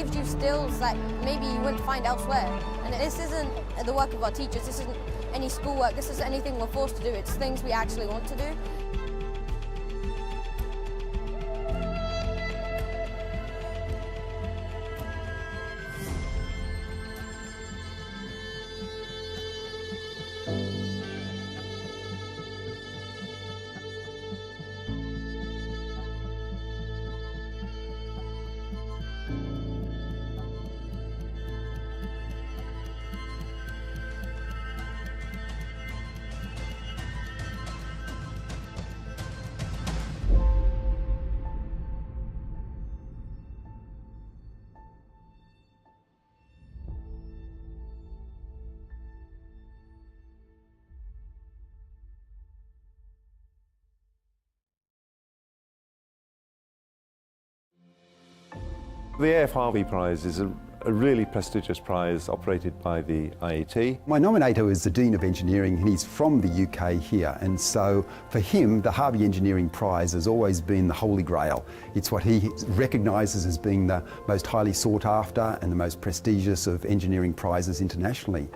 gives you skills that maybe you wouldn't find elsewhere. And this isn't the work of our teachers, this isn't any schoolwork, this isn't anything we're forced to do, it's things we actually want to do. The A.F. Harvey Prize is a really prestigious prize operated by the IET. My nominator is the Dean of Engineering, and he's from the UK here, and so for him the Harvey Engineering Prize has always been the holy grail. It's what he recognises as being the most highly sought after and the most prestigious of engineering prizes internationally.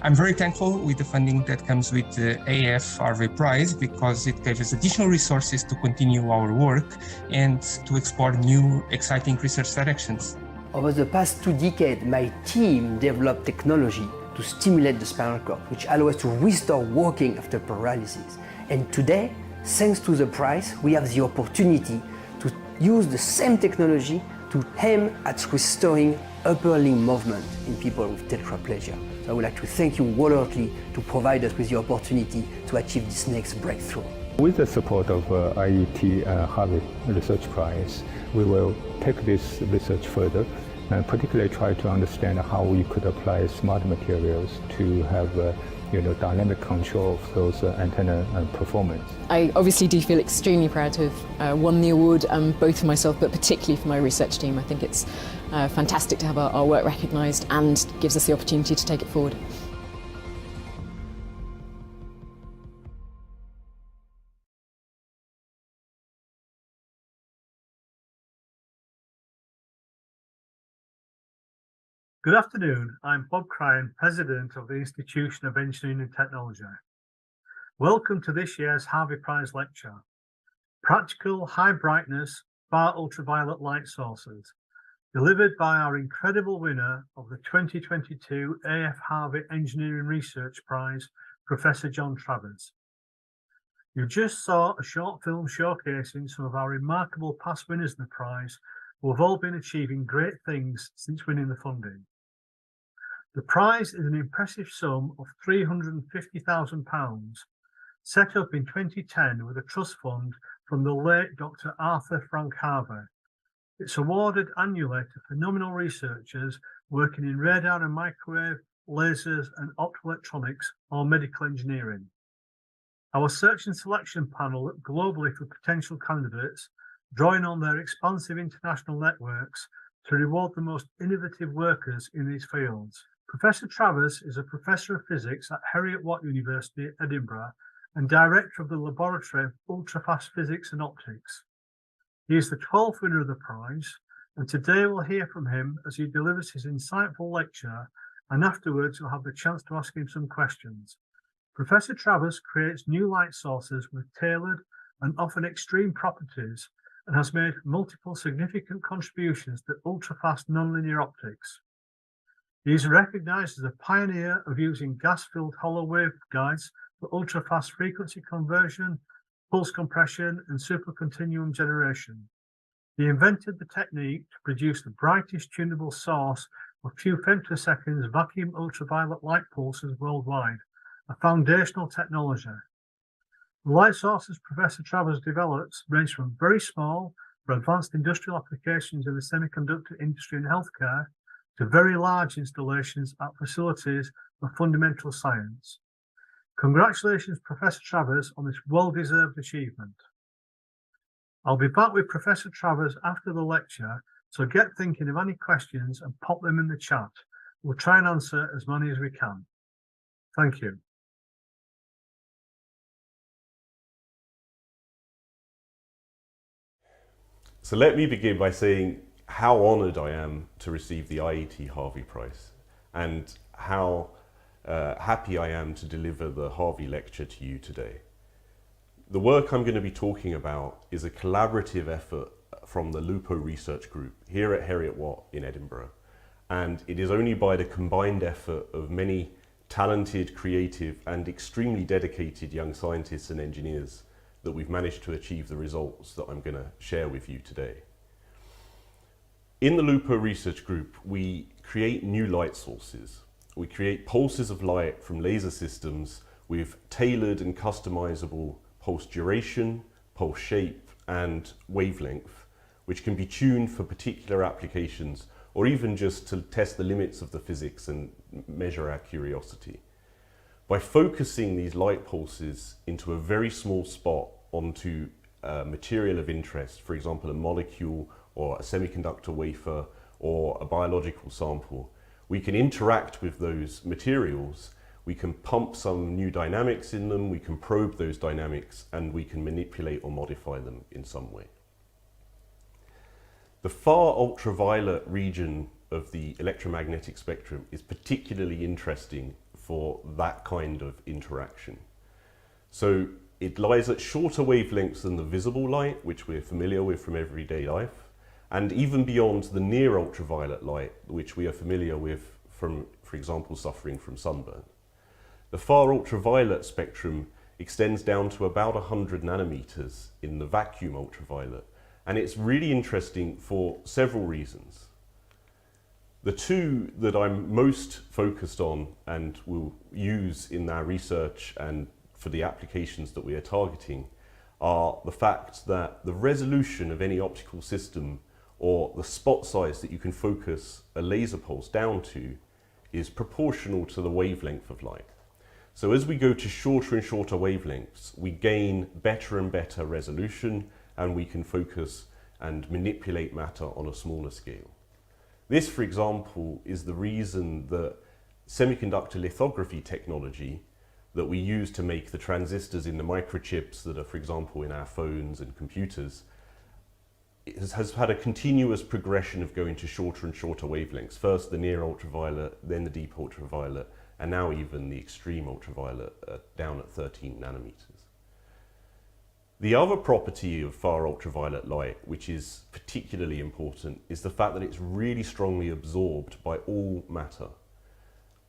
I'm very thankful with the funding that comes with the A.F. Harvey Prize because it gave us additional resources to continue our work and to explore new, exciting research directions. Over the past 2 decades, my team developed technology to stimulate the spinal cord, which allows us to restore walking after paralysis. And today, thanks to the prize, we have the opportunity to use the same technology to aim at restoring upper limb movement in people with tetraplegia. So I would like to thank you wholeheartedly to provide us with the opportunity to achieve this next breakthrough. With the support of IET Harvey Research Prize, we will take this research further and particularly try to understand how we could apply smart materials to have dynamic control of those antenna performance. I obviously do feel extremely proud to have won the award, both for myself but particularly for my research team. I think it's fantastic to have our work recognised and gives us the opportunity to take it forward. Good afternoon, I'm Bob Cryan, President of the Institution of Engineering and Technology. Welcome to this year's Harvey Prize Lecture, Practical High Brightness Far-Ultraviolet Light Sources, delivered by our incredible winner of the 2022 A.F. Harvey Engineering Research Prize, Professor John Travers. You just saw a short film showcasing some of our remarkable past winners of the prize who have all been achieving great things since winning the funding. The prize is an impressive sum of £350,000, set up in 2010 with a trust fund from the late Dr. Arthur Frank Harvey. It's awarded annually to phenomenal researchers working in radar and microwave, lasers and optoelectronics or medical engineering. Our search and selection panel looked globally for potential candidates, drawing on their expansive international networks to reward the most innovative workers in these fields. Professor Travers is a professor of physics at Heriot-Watt University, Edinburgh, and director of the laboratory of Ultrafast Physics and Optics. He is the 12th winner of the prize, and today we'll hear from him as he delivers his insightful lecture, and afterwards we'll have the chance to ask him some questions. Professor Travers creates new light sources with tailored and often extreme properties, and has made multiple significant contributions to ultrafast nonlinear optics. He is recognized as a pioneer of using gas-filled hollow waveguides for ultrafast frequency conversion, pulse compression, and supercontinuum generation. He invented the technique to produce the brightest tunable source of few femtoseconds vacuum ultraviolet light pulses worldwide, a foundational technology. The light sources Professor Travers develops range from very small for advanced industrial applications in the semiconductor industry and healthcare to very large installations at facilities for fundamental science. Congratulations, Professor Travers, on this well-deserved achievement. I'll be back with Professor Travers after the lecture, so get thinking of any questions and pop them in the chat. We'll try and answer as many as we can. Thank you. So let me begin by saying how honoured I am to receive the IET Harvey Prize and how happy I am to deliver the Harvey Lecture to you today. The work I'm going to be talking about is a collaborative effort from the Lupo Research Group here at Heriot-Watt in Edinburgh, and it is only by the combined effort of many talented, creative and extremely dedicated young scientists and engineers that we've managed to achieve the results that I'm going to share with you today. In the Lupo Research Group, we create new light sources. We create pulses of light from laser systems with tailored and customizable pulse duration, pulse shape and wavelength, which can be tuned for particular applications or even just to test the limits of the physics and measure our curiosity. By focusing these light pulses into a very small spot onto a material of interest, for example a molecule or a semiconductor wafer or a biological sample, we can interact with those materials, we can pump some new dynamics in them, we can probe those dynamics, and we can manipulate or modify them in some way. The far ultraviolet region of the electromagnetic spectrum is particularly interesting for that kind of interaction. So it lies at shorter wavelengths than the visible light, which we're familiar with from everyday life, and even beyond the near ultraviolet light, which we are familiar with from, for example, suffering from sunburn. The far ultraviolet spectrum extends down to about 100 nanometers in the vacuum ultraviolet, and it's really interesting for several reasons. The two that I'm most focused on and will use in our research and for the applications that we are targeting are the fact that the resolution of any optical system or the spot size that you can focus a laser pulse down to is proportional to the wavelength of light. So as we go to shorter and shorter wavelengths, we gain better and better resolution and we can focus and manipulate matter on a smaller scale. This, for example, is the reason that semiconductor lithography technology that we use to make the transistors in the microchips that are, for example, in our phones and computers, has had a continuous progression of going to shorter and shorter wavelengths. First the near ultraviolet, then the deep ultraviolet, and now even the extreme ultraviolet down at 13 nanometers. The other property of far ultraviolet light, which is particularly important, is the fact that it's really strongly absorbed by all matter.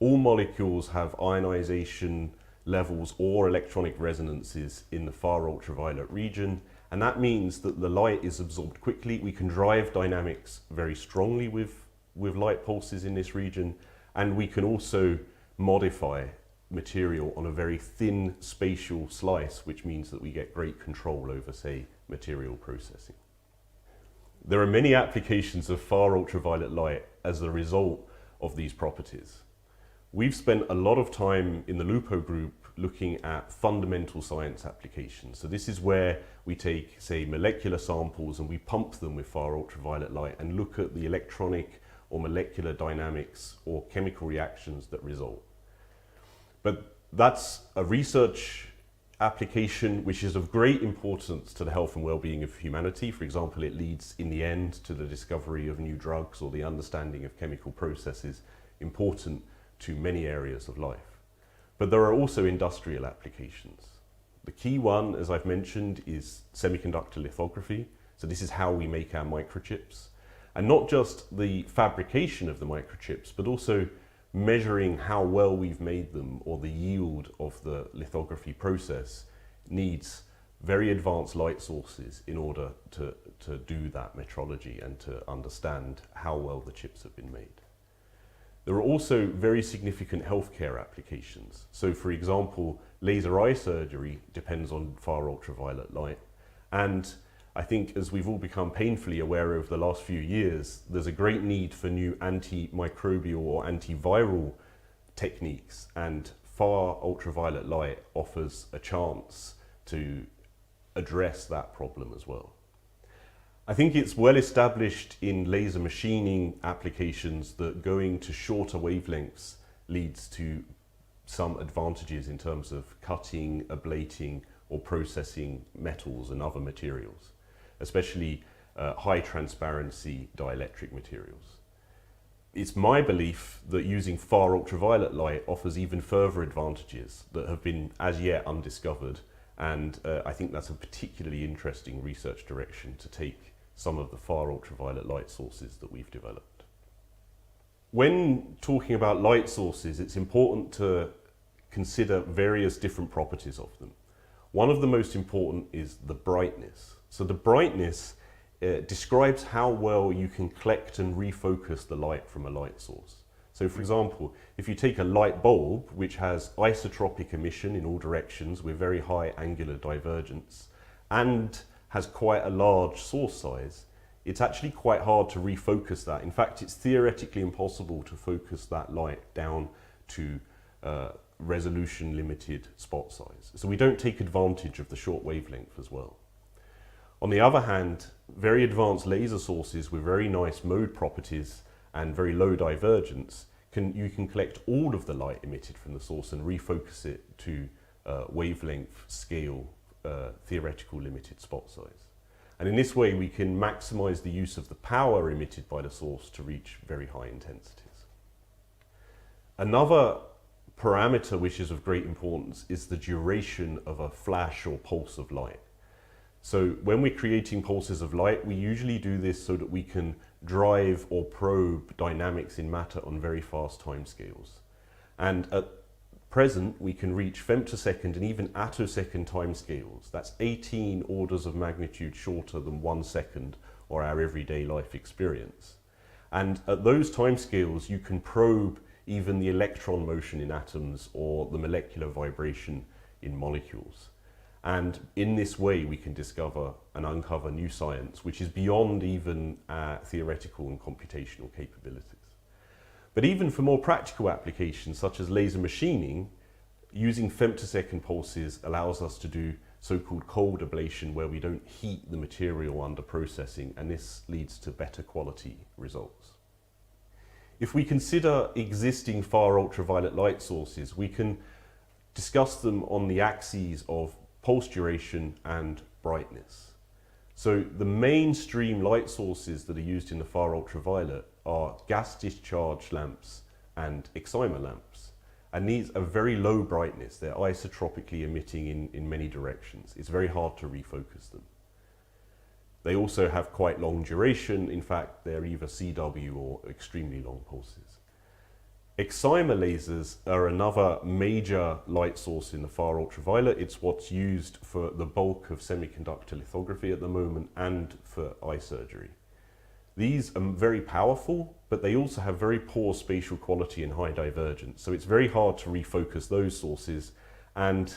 All molecules have ionization levels or electronic resonances in the far ultraviolet region, and that means that the light is absorbed quickly. We can drive dynamics very strongly with light pulses in this region, and we can also modify material on a very thin spatial slice, which means that we get great control over, say, material processing. There are many applications of far ultraviolet light as a result of these properties. We've spent a lot of time in the Lupo group looking at fundamental science applications. So this is where we take, say, molecular samples and we pump them with far ultraviolet light and look at the electronic or molecular dynamics or chemical reactions that result. But that's a research application which is of great importance to the health and well-being of humanity. For example, it leads in the end to the discovery of new drugs or the understanding of chemical processes important to many areas of life. But there are also industrial applications. The key one, as I've mentioned, is semiconductor lithography. So this is how we make our microchips. And not just the fabrication of the microchips, but also measuring how well we've made them, or the yield of the lithography process needs very advanced light sources in order to do that metrology and to understand how well the chips have been made. There are also very significant healthcare applications. So for example, laser eye surgery depends on far ultraviolet light. And I think as we've all become painfully aware over the last few years, there's a great need for new antimicrobial or antiviral techniques, and far ultraviolet light offers a chance to address that problem as well. I think it's well established in laser machining applications that going to shorter wavelengths leads to some advantages in terms of cutting, ablating, or processing metals and other materials, especially high transparency dielectric materials. It's my belief that using far ultraviolet light offers even further advantages that have been as yet undiscovered, and I think that's a particularly interesting research direction to take some of the far ultraviolet light sources that we've developed. When talking about light sources, it's important to consider various different properties of them. One of the most important is the brightness. So the brightness describes how well you can collect and refocus the light from a light source. So for example, if you take a light bulb which has isotropic emission in all directions with very high angular divergence and has quite a large source size, it's actually quite hard to refocus that. In fact, it's theoretically impossible to focus that light down to resolution limited spot size. So we don't take advantage of the short wavelength as well. On the other hand, very advanced laser sources with very nice mode properties and very low divergence, you can collect all of the light emitted from the source and refocus it to wavelength scale theoretical limited spot size. And in this way we can maximize the use of the power emitted by the source to reach very high intensities. Another parameter which is of great importance is the duration of a flash or pulse of light. So when we're creating pulses of light, we usually do this so that we can drive or probe dynamics in matter on very fast timescales. And at present, we can reach femtosecond and even attosecond timescales. That's 18 orders of magnitude shorter than 1 second or our everyday life experience. And at those timescales, you can probe even the electron motion in atoms or the molecular vibration in molecules. And in this way, we can discover and uncover new science, which is beyond even our theoretical and computational capabilities. But even for more practical applications, such as laser machining, using femtosecond pulses allows us to do so-called cold ablation, where we don't heat the material under processing, and this leads to better quality results. If we consider existing far ultraviolet light sources, we can discuss them on the axes of pulse duration and brightness. So the mainstream light sources that are used in the far ultraviolet are gas discharge lamps and excimer lamps. And these are very low brightness. They're isotropically emitting in many directions. It's very hard to refocus them. They also have quite long duration. In fact, they're either CW or extremely long pulses. Excimer lasers are another major light source in the far ultraviolet. It's what's used for the bulk of semiconductor lithography at the moment and for eye surgery. These are very powerful, but they also have very poor spatial quality and high divergence. So it's very hard to refocus those sources, and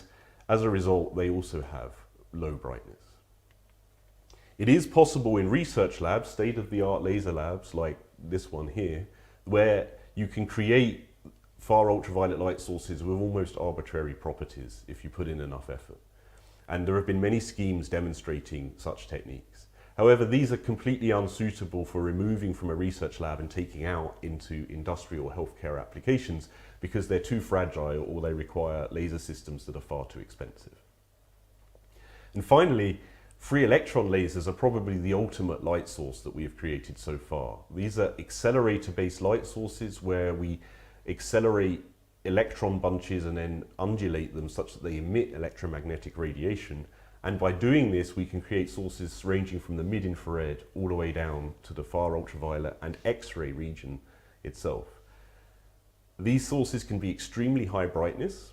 as a result, they also have low brightness. It is possible in research labs, state-of-the-art laser labs like this one here, where you can create far ultraviolet light sources with almost arbitrary properties if you put in enough effort. And there have been many schemes demonstrating such techniques. However, these are completely unsuitable for removing from a research lab and taking out into industrial or healthcare applications because they're too fragile or they require laser systems that are far too expensive. And finally, free electron lasers are probably the ultimate light source that we have created so far. These are accelerator-based light sources where we accelerate electron bunches and then undulate them such that they emit electromagnetic radiation. And by doing this, we can create sources ranging from the mid-infrared all the way down to the far ultraviolet and X-ray region itself. These sources can be extremely high brightness.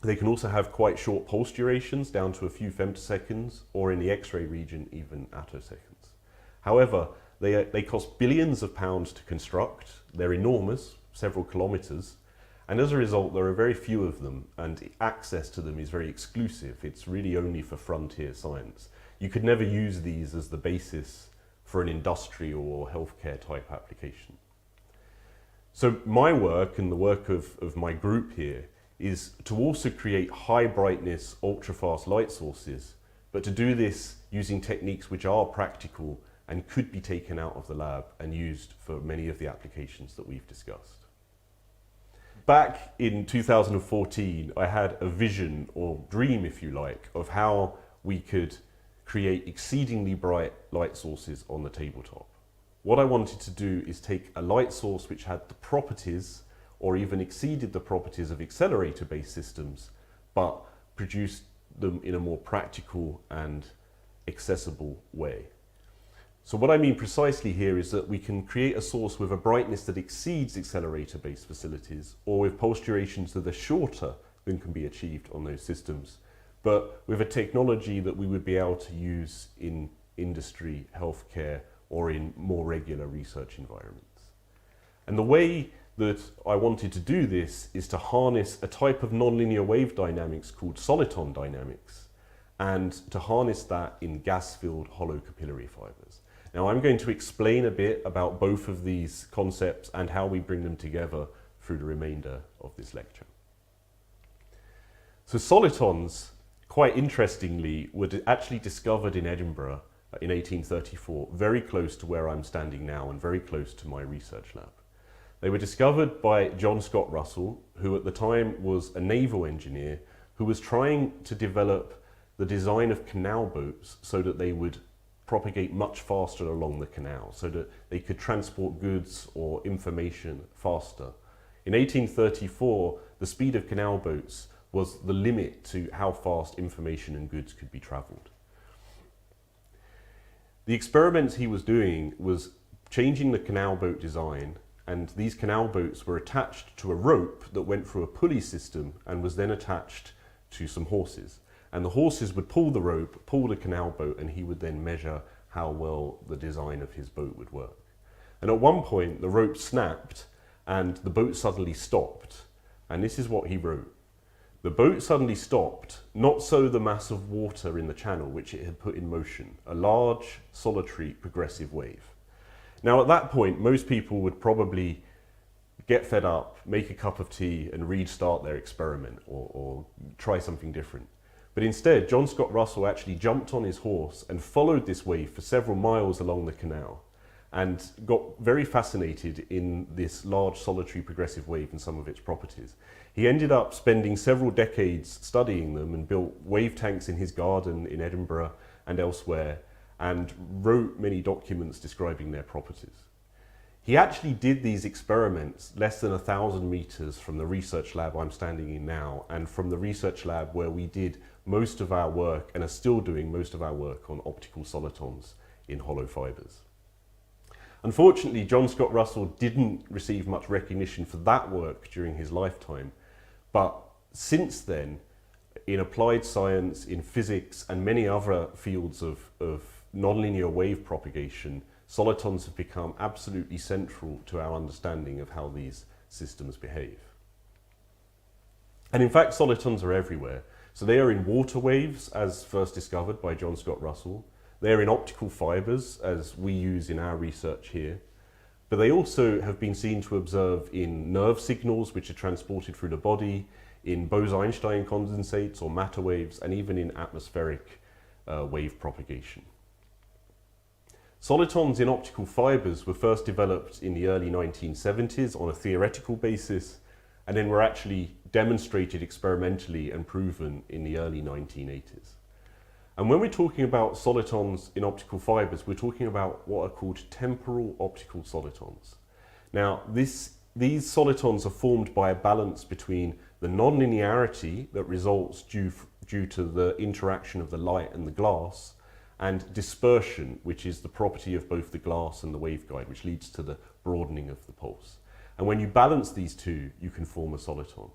They can also have quite short pulse durations, down to a few femtoseconds, or in the X-ray region, even attoseconds. However, they cost billions of pounds to construct. They're enormous, several kilometers, and as a result, there are very few of them, and access to them is very exclusive. It's really only for frontier science. You could never use these as the basis for an industrial or healthcare type application. So my work and the work of my group here is to also create high brightness, ultra-fast light sources but to do this using techniques which are practical and could be taken out of the lab and used for many of the applications that we've discussed. Back in 2014, I had a vision, or dream if you like, of how we could create exceedingly bright light sources on the tabletop. What I wanted to do is take a light source which had the properties, or even exceeded the properties of accelerator-based systems, but produced them in a more practical and accessible way. So what I mean precisely here is that we can create a source with a brightness that exceeds accelerator-based facilities, or with pulse durations that are shorter than can be achieved on those systems, but with a technology that we would be able to use in industry, healthcare, or in more regular research environments. And the way that I wanted to do this is to harness a type of nonlinear wave dynamics called soliton dynamics, and to harness that in gas-filled hollow capillary fibers. Now I'm going to explain a bit about both of these concepts and how we bring them together through the remainder of this lecture. So solitons, quite interestingly, were actually discovered in Edinburgh in 1834, very close to where I'm standing now and very close to my research lab. They were discovered by John Scott Russell, who at the time was a naval engineer who was trying to develop the design of canal boats so that they would propagate much faster along the canal, so that they could transport goods or information faster. In 1834, the speed of canal boats was the limit to how fast information and goods could be travelled. The experiments he was doing was changing the canal boat design, and these canal boats were attached to a rope that went through a pulley system and was then attached to some horses. And the horses would pull the rope, pull the canal boat, and he would then measure how well the design of his boat would work. And at one point, the rope snapped and the boat suddenly stopped. And this is what he wrote. The boat suddenly stopped, not so the mass of water in the channel which it had put in motion, a large, solitary, progressive wave. Now at that point, most people would probably get fed up, make a cup of tea and restart their experiment or try something different. But instead, John Scott Russell actually jumped on his horse and followed this wave for several miles along the canal and got very fascinated in this large solitary progressive wave and some of its properties. He ended up spending several decades studying them and built wave tanks in his garden in Edinburgh and elsewhere, and wrote many documents describing their properties. He actually did these experiments less than 1,000 meters from the research lab I'm standing in now, and from the research lab where we did most of our work and are still doing most of our work on optical solitons in hollow fibers. Unfortunately, John Scott Russell didn't receive much recognition for that work during his lifetime, but since then, in applied science, in physics, and many other fields of nonlinear wave propagation, solitons have become absolutely central to our understanding of how these systems behave. And in fact, solitons are everywhere. So they are in water waves, as first discovered by John Scott Russell. They are in optical fibers, as we use in our research here. But they also have been seen to observe in nerve signals, which are transported through the body, in Bose-Einstein condensates or matter waves, and even in atmospheric wave propagation. Solitons in optical fibers were first developed in the early 1970s on a theoretical basis, and then were actually demonstrated experimentally and proven in the early 1980s. And when we're talking about solitons in optical fibers, we're talking about what are called temporal optical solitons. Now, these solitons are formed by a balance between the nonlinearity that results due to the interaction of the light and the glass, and dispersion, which is the property of both the glass and the waveguide, which leads to the broadening of the pulse. And when you balance these two, you can form a soliton.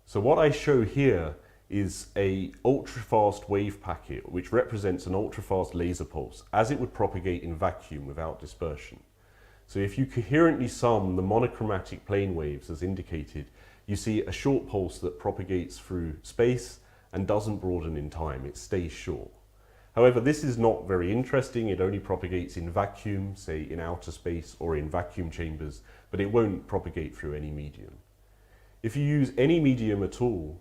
So what I show here is a ultrafast wave packet, which represents an ultrafast laser pulse as it would propagate in vacuum without dispersion. So if you coherently sum the monochromatic plane waves as indicated, you see a short pulse that propagates through space and doesn't broaden in time, it stays short. However, this is not very interesting. It only propagates in vacuum, say in outer space or in vacuum chambers, but it won't propagate through any medium. If you use any medium at all,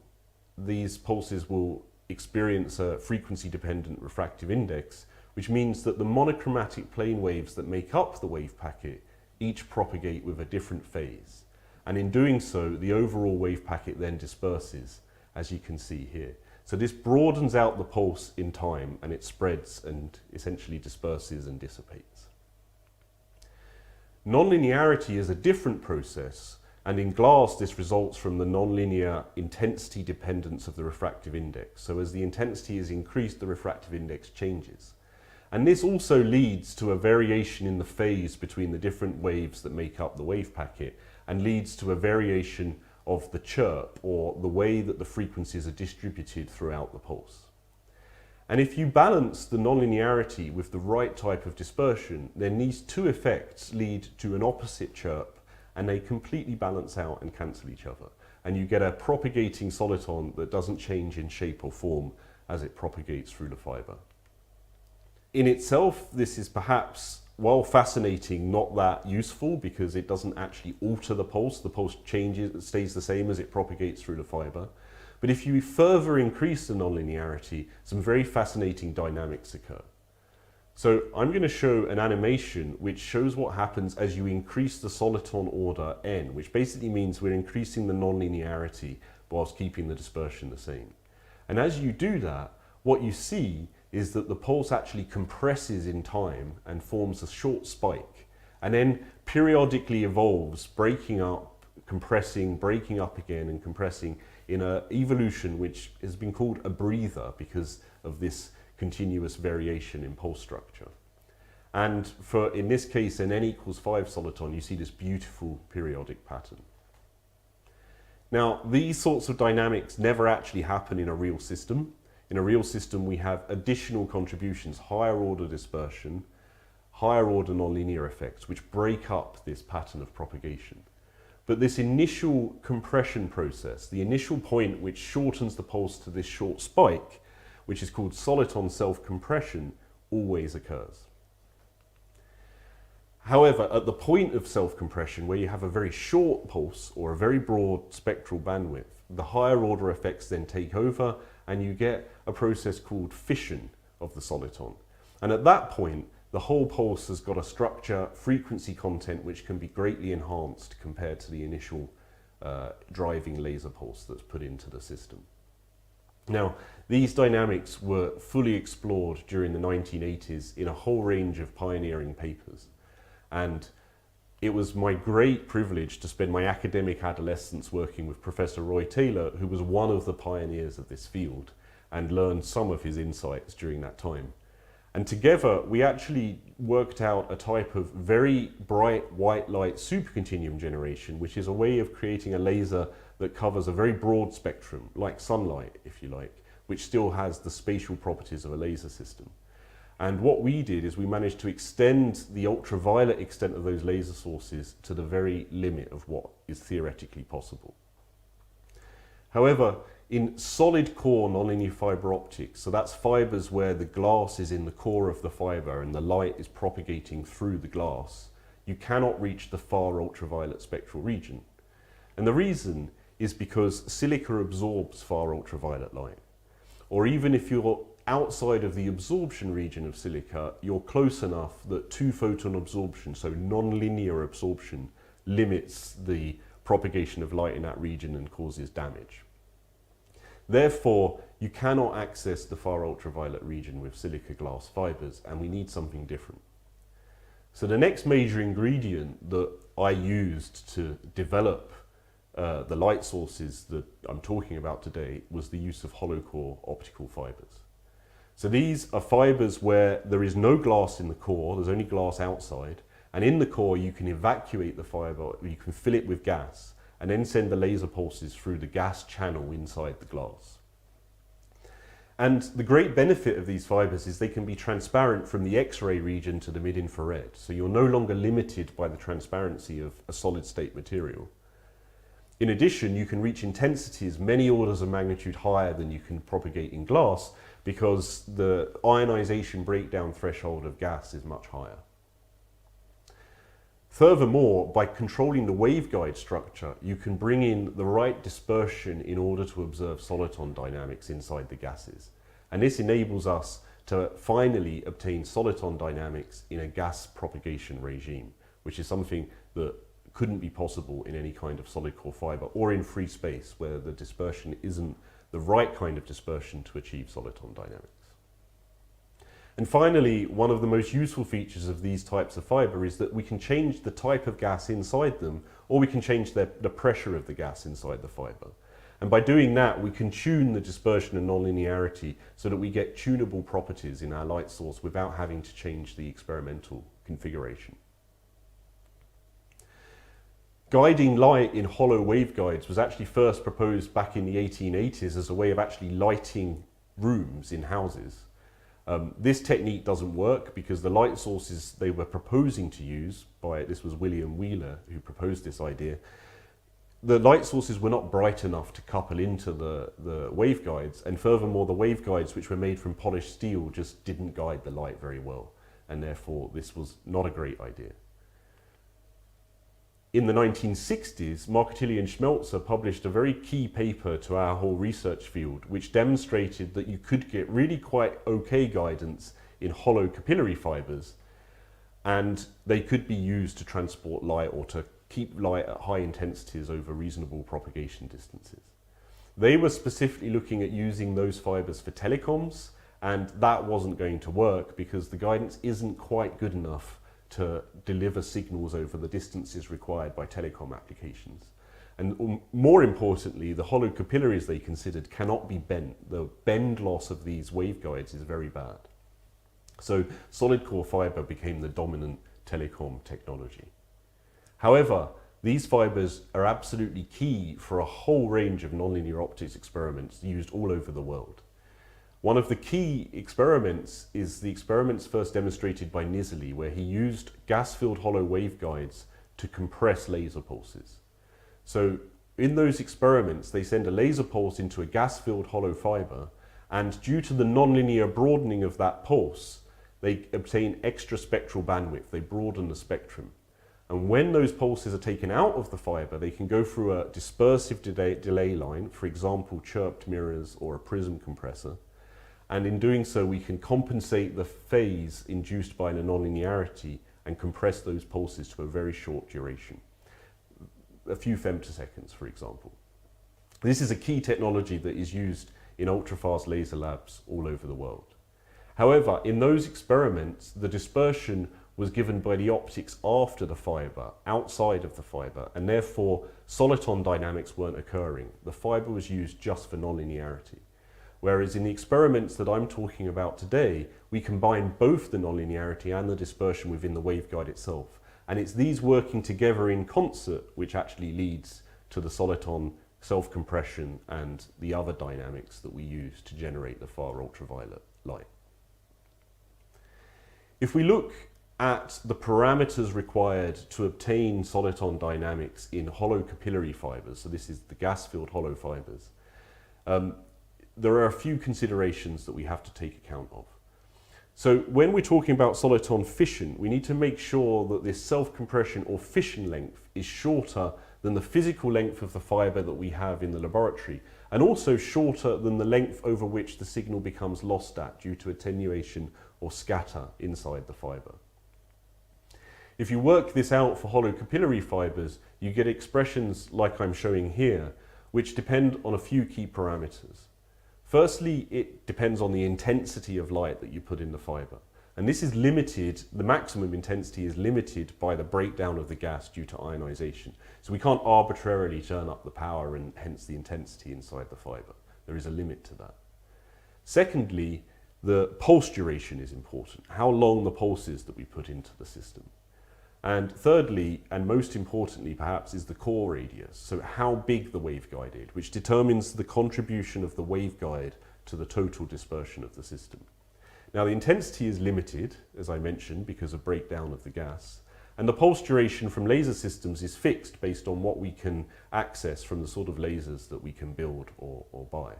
these pulses will experience a frequency-dependent refractive index, which means that the monochromatic plane waves that make up the wave packet each propagate with a different phase. And in doing so, the overall wave packet then disperses, as you can see here. So this broadens out the pulse in time, and it spreads and essentially disperses and dissipates. Nonlinearity is a different process, and in glass this results from the nonlinear intensity dependence of the refractive index. So as the intensity is increased, the refractive index changes. And this also leads to a variation in the phase between the different waves that make up the wave packet, and leads to a variation of the chirp, or the way that the frequencies are distributed throughout the pulse. And if you balance the nonlinearity with the right type of dispersion, then these two effects lead to an opposite chirp, and they completely balance out and cancel each other. And you get a propagating soliton that doesn't change in shape or form as it propagates through the fiber. In itself, this is perhaps, while fascinating, not that useful, because it doesn't actually alter the pulse. The pulse changes, it stays the same as it propagates through the fiber. But if you further increase the nonlinearity, some very fascinating dynamics occur. So I'm going to show an animation which shows what happens as you increase the soliton order n, which basically means we're increasing the nonlinearity whilst keeping the dispersion the same. And as you do that, what you see is that the pulse actually compresses in time and forms a short spike, and then periodically evolves, breaking up, compressing, breaking up again, and compressing in an evolution which has been called a breather because of this continuous variation in pulse structure. And for, in this case, an n equals 5 soliton, you see this beautiful periodic pattern. Now, these sorts of dynamics never actually happen in a real system. In a real system, we have additional contributions, higher order dispersion, higher order nonlinear effects, which break up this pattern of propagation. But this initial compression process, the initial point which shortens the pulse to this short spike, which is called soliton self-compression, always occurs. However, at the point of self-compression, where you have a very short pulse or a very broad spectral bandwidth, the higher order effects then take over, and you get a process called fission of the soliton. And at that point, the whole pulse has got a structure, frequency content, which can be greatly enhanced compared to the initial driving laser pulse that's put into the system. Now, these dynamics were fully explored during the 1980s in a whole range of pioneering papers. And it was my great privilege to spend my academic adolescence working with Professor Roy Taylor, who was one of the pioneers of this field, and learned some of his insights during that time. And together, we actually worked out a type of very bright white light supercontinuum generation, which is a way of creating a laser that covers a very broad spectrum, like sunlight, if you like, which still has the spatial properties of a laser system. And what we did is we managed to extend the ultraviolet extent of those laser sources to the very limit of what is theoretically possible. However, in solid core nonlinear fiber optics, so that's fibers where the glass is in the core of the fiber and the light is propagating through the glass, you cannot reach the far ultraviolet spectral region. And the reason is because silica absorbs far ultraviolet light. Or even if you're outside of the absorption region of silica, you're close enough that 2-photon absorption, so nonlinear absorption, limits the propagation of light in that region and causes damage. Therefore, you cannot access the far ultraviolet region with silica glass fibers, and we need something different. So the next major ingredient that I used to develop the light sources that I'm talking about today was the use of hollow core optical fibers. So these are fibers where there is no glass in the core, there's only glass outside, and in the core you can evacuate the fiber, you can fill it with gas, and then send the laser pulses through the gas channel inside the glass. And the great benefit of these fibers is they can be transparent from the X-ray region to the mid-infrared, so you're no longer limited by the transparency of a solid state material. In addition, you can reach intensities many orders of magnitude higher than you can propagate in glass, because the ionization breakdown threshold of gas is much higher. Furthermore, by controlling the waveguide structure, you can bring in the right dispersion in order to observe soliton dynamics inside the gases. And this enables us to finally obtain soliton dynamics in a gas propagation regime, which is something that couldn't be possible in any kind of solid core fiber or in free space where the dispersion isn't the right kind of dispersion to achieve soliton dynamics. And finally, one of the most useful features of these types of fiber is that we can change the type of gas inside them, or we can change the pressure of the gas inside the fiber. And by doing that, we can tune the dispersion and nonlinearity so that we get tunable properties in our light source without having to change the experimental configuration. Guiding light in hollow waveguides was actually first proposed back in the 1880s as a way of actually lighting rooms in houses. This technique doesn't work because the light sources they were proposing to use, this was William Wheeler who proposed this idea, the light sources were not bright enough to couple into the waveguides, and furthermore the waveguides, which were made from polished steel, just didn't guide the light very well, and therefore this was not a great idea. In the 1960s, Marcotilli and Schmelzer published a very key paper to our whole research field, which demonstrated that you could get really quite okay guidance in hollow capillary fibers, and they could be used to transport light or to keep light at high intensities over reasonable propagation distances. They were specifically looking at using those fibers for telecoms, and that wasn't going to work because the guidance isn't quite good enough to deliver signals over the distances required by telecom applications. And more importantly, the hollow capillaries they considered cannot be bent. The bend loss of these waveguides is very bad. So solid core fiber became the dominant telecom technology. However, these fibers are absolutely key for a whole range of nonlinear optics experiments used all over the world. One of the key experiments is the experiments first demonstrated by Nizzoli, where he used gas-filled hollow waveguides to compress laser pulses. So in those experiments, they send a laser pulse into a gas-filled hollow fiber, and due to the nonlinear broadening of that pulse, they obtain extra spectral bandwidth. They broaden the spectrum. And when those pulses are taken out of the fiber, they can go through a dispersive delay line, for example, chirped mirrors or a prism compressor. And in doing so, we can compensate the phase induced by the nonlinearity and compress those pulses to a very short duration, a few femtoseconds, for example. This is a key technology that is used in ultrafast laser labs all over the world. However, in those experiments, the dispersion was given by the optics after the fiber, outside of the fiber, and therefore soliton dynamics weren't occurring. The fiber was used just for nonlinearity. Whereas in the experiments that I'm talking about today, we combine both the nonlinearity and the dispersion within the waveguide itself. And it's these working together in concert which actually leads to the soliton self-compression and the other dynamics that we use to generate the far ultraviolet light. If we look at the parameters required to obtain soliton dynamics in hollow capillary fibers, so this is the gas-filled hollow fibers, there are a few considerations that we have to take account of. So when we're talking about soliton fission, we need to make sure that this self-compression or fission length is shorter than the physical length of the fiber that we have in the laboratory, and also shorter than the length over which the signal becomes lost at due to attenuation or scatter inside the fiber. If you work this out for hollow capillary fibers, you get expressions like I'm showing here, which depend on a few key parameters. Firstly, it depends on the intensity of light that you put in the fiber. And this is limited, the maximum intensity is limited by the breakdown of the gas due to ionization. So we can't arbitrarily turn up the power and hence the intensity inside the fiber. There is a limit to that. Secondly, the pulse duration is important, how long the pulse is that we put into the system. And thirdly, and most importantly perhaps, is the core radius, so how big the waveguide is, which determines the contribution of the waveguide to the total dispersion of the system. Now the intensity is limited, as I mentioned, because of breakdown of the gas, and the pulse duration from laser systems is fixed based on what we can access from the sort of lasers that we can build or buy.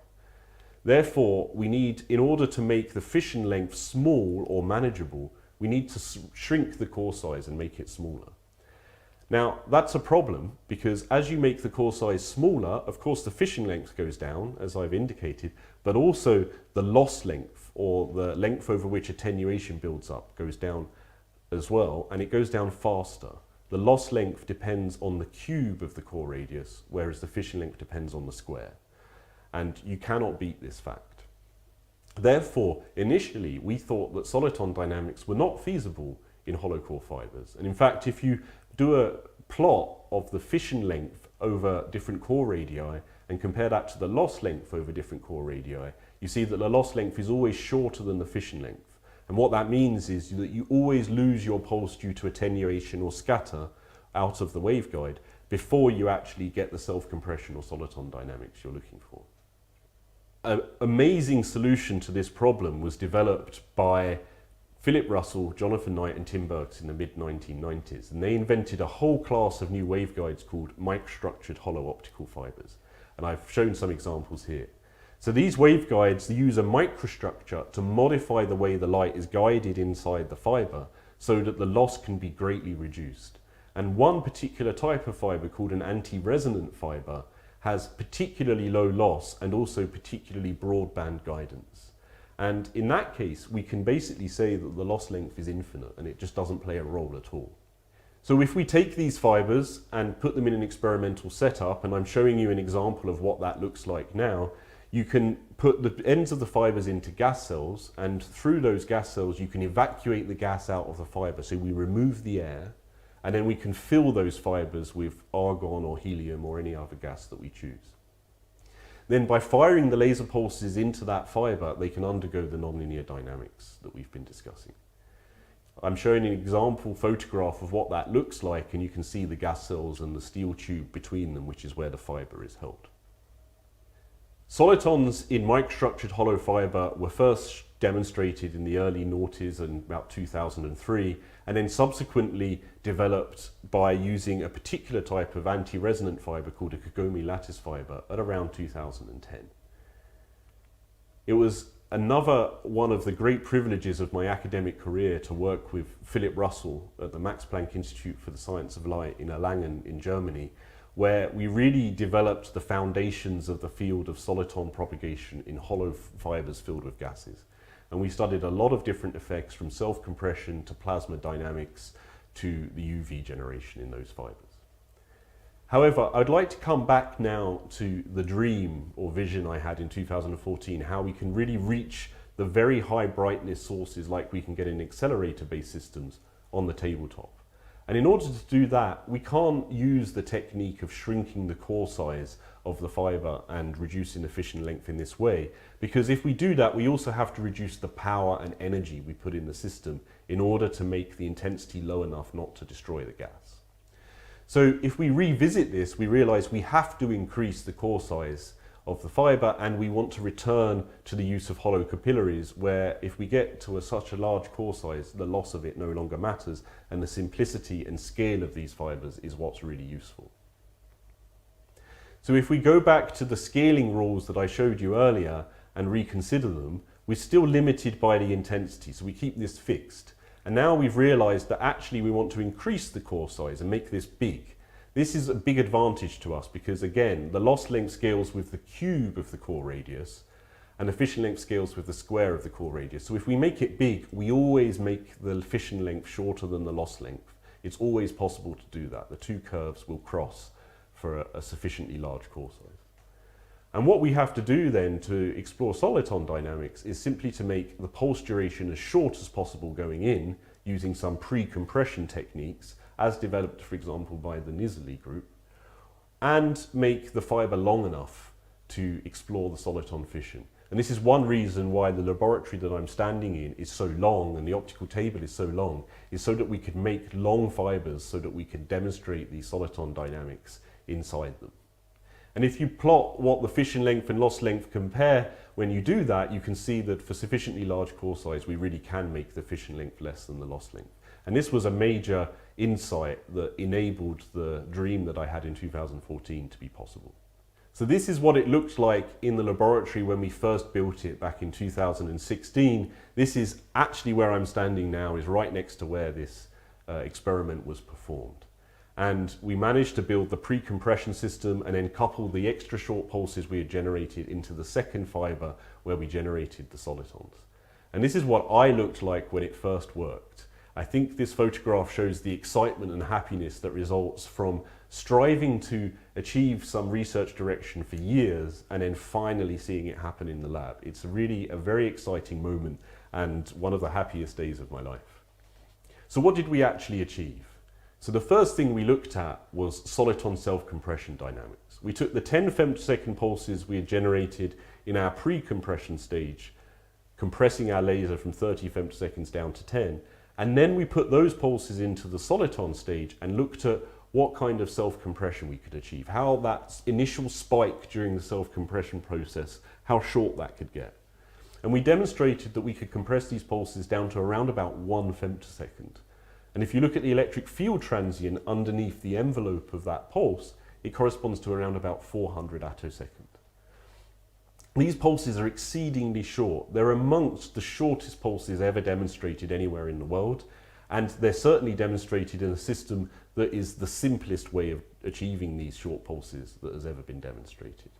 Therefore, we need, in order to make the fission length small or manageable, we need to shrink the core size and make it smaller. Now, that's a problem because as you make the core size smaller, of course the fission length goes down, as I've indicated, but also the loss length, or the length over which attenuation builds up, goes down as well, and it goes down faster. The loss length depends on the cube of the core radius, whereas the fission length depends on the square. And you cannot beat this fact. Therefore, initially, we thought that soliton dynamics were not feasible in hollow core fibers. And in fact, if you do a plot of the fission length over different core radii and compare that to the loss length over different core radii, you see that the loss length is always shorter than the fission length. And what that means is that you always lose your pulse due to attenuation or scatter out of the waveguide before you actually get the self-compression or soliton dynamics you're looking for. An amazing solution to this problem was developed by Philip Russell, Jonathan Knight and Tim Burks in the mid-1990s, and they invented a whole class of new waveguides called microstructured hollow optical fibers. And I've shown some examples here. So these waveguides use a microstructure to modify the way the light is guided inside the fiber so that the loss can be greatly reduced. And one particular type of fiber, called an anti-resonant fiber, has particularly low loss and also particularly broadband guidance. And in that case, we can basically say that the loss length is infinite and it just doesn't play a role at all. So if we take these fibers and put them in an experimental setup, and I'm showing you an example of what that looks like now, you can put the ends of the fibers into gas cells, and through those gas cells you can evacuate the gas out of the fiber. So we remove the air, and then we can fill those fibers with argon or helium or any other gas that we choose. Then by firing the laser pulses into that fiber, they can undergo the nonlinear dynamics that we've been discussing. I'm showing an example photograph of what that looks like, and you can see the gas cells and the steel tube between them, which is where the fiber is held. Solitons in microstructured hollow fiber were first demonstrated in the early noughties in about 2003, and then subsequently developed by using a particular type of anti-resonant fiber called a Kagome lattice fiber at around 2010. It was another one of the great privileges of my academic career to work with Philip Russell at the Max Planck Institute for the Science of Light in Erlangen in Germany, where we really developed the foundations of the field of soliton propagation in hollow fibers filled with gases. And we studied a lot of different effects, from self-compression to plasma dynamics to the UV generation in those fibers. However, I'd like to come back now to the dream or vision I had in 2014, how we can really reach the very high brightness sources like we can get in accelerator-based systems on the tabletop. And in order to do that, we can't use the technique of shrinking the core size of the fiber and reducing the fission length in this way, because if we do that, we also have to reduce the power and energy we put in the system in order to make the intensity low enough not to destroy the gas. So if we revisit this, we realize we have to increase the core size of the fiber, and we want to return to the use of hollow capillaries, where if we get to such a large core size, the loss of it no longer matters, and the simplicity and scale of these fibers is what's really useful. So if we go back to the scaling rules that I showed you earlier and reconsider them, we're still limited by the intensity, so we keep this fixed. And now we've realized that actually we want to increase the core size and make this big. This is a big advantage to us because, again, the loss length scales with the cube of the core radius and the fission length scales with the square of the core radius. So if we make it big, we always make the fission length shorter than the loss length. It's always possible to do that. The two curves will cross for a sufficiently large core size. And what we have to do then to explore soliton dynamics is simply to make the pulse duration as short as possible going in, using some pre-compression techniques, as developed, for example, by the Nizzoli group, and make the fiber long enough to explore the soliton fission. And this is one reason why the laboratory that I'm standing in is so long and the optical table is so long, is so that we could make long fibers so that we could demonstrate the soliton dynamics inside them. And if you plot what the fission length and loss length compare, when you do that, you can see that for sufficiently large core size, we really can make the fission length less than the loss length. And this was a major insight that enabled the dream that I had in 2014 to be possible. So this is what it looked like in the laboratory when we first built it back in 2016. This is actually where I'm standing now, is right next to where this experiment was performed. And we managed to build the pre-compression system and then couple the extra short pulses we had generated into the second fiber where we generated the solitons. And this is what I looked like when it first worked. I think this photograph shows the excitement and happiness that results from striving to achieve some research direction for years and then finally seeing it happen in the lab. It's really a very exciting moment and one of the happiest days of my life. So what did we actually achieve? So the first thing we looked at was soliton self-compression dynamics. We took the 10 femtosecond pulses we had generated in our pre-compression stage, compressing our laser from 30 femtoseconds down to 10, and then we put those pulses into the soliton stage and looked at what kind of self-compression we could achieve, how that initial spike during the self-compression process, how short that could get. And we demonstrated that we could compress these pulses down to around about 1 femtosecond. And if you look at the electric field transient underneath the envelope of that pulse, it corresponds to around about 400 attosecond. These pulses are exceedingly short. They're amongst the shortest pulses ever demonstrated anywhere in the world, and they're certainly demonstrated in a system that is the simplest way of achieving these short pulses that has ever been demonstrated.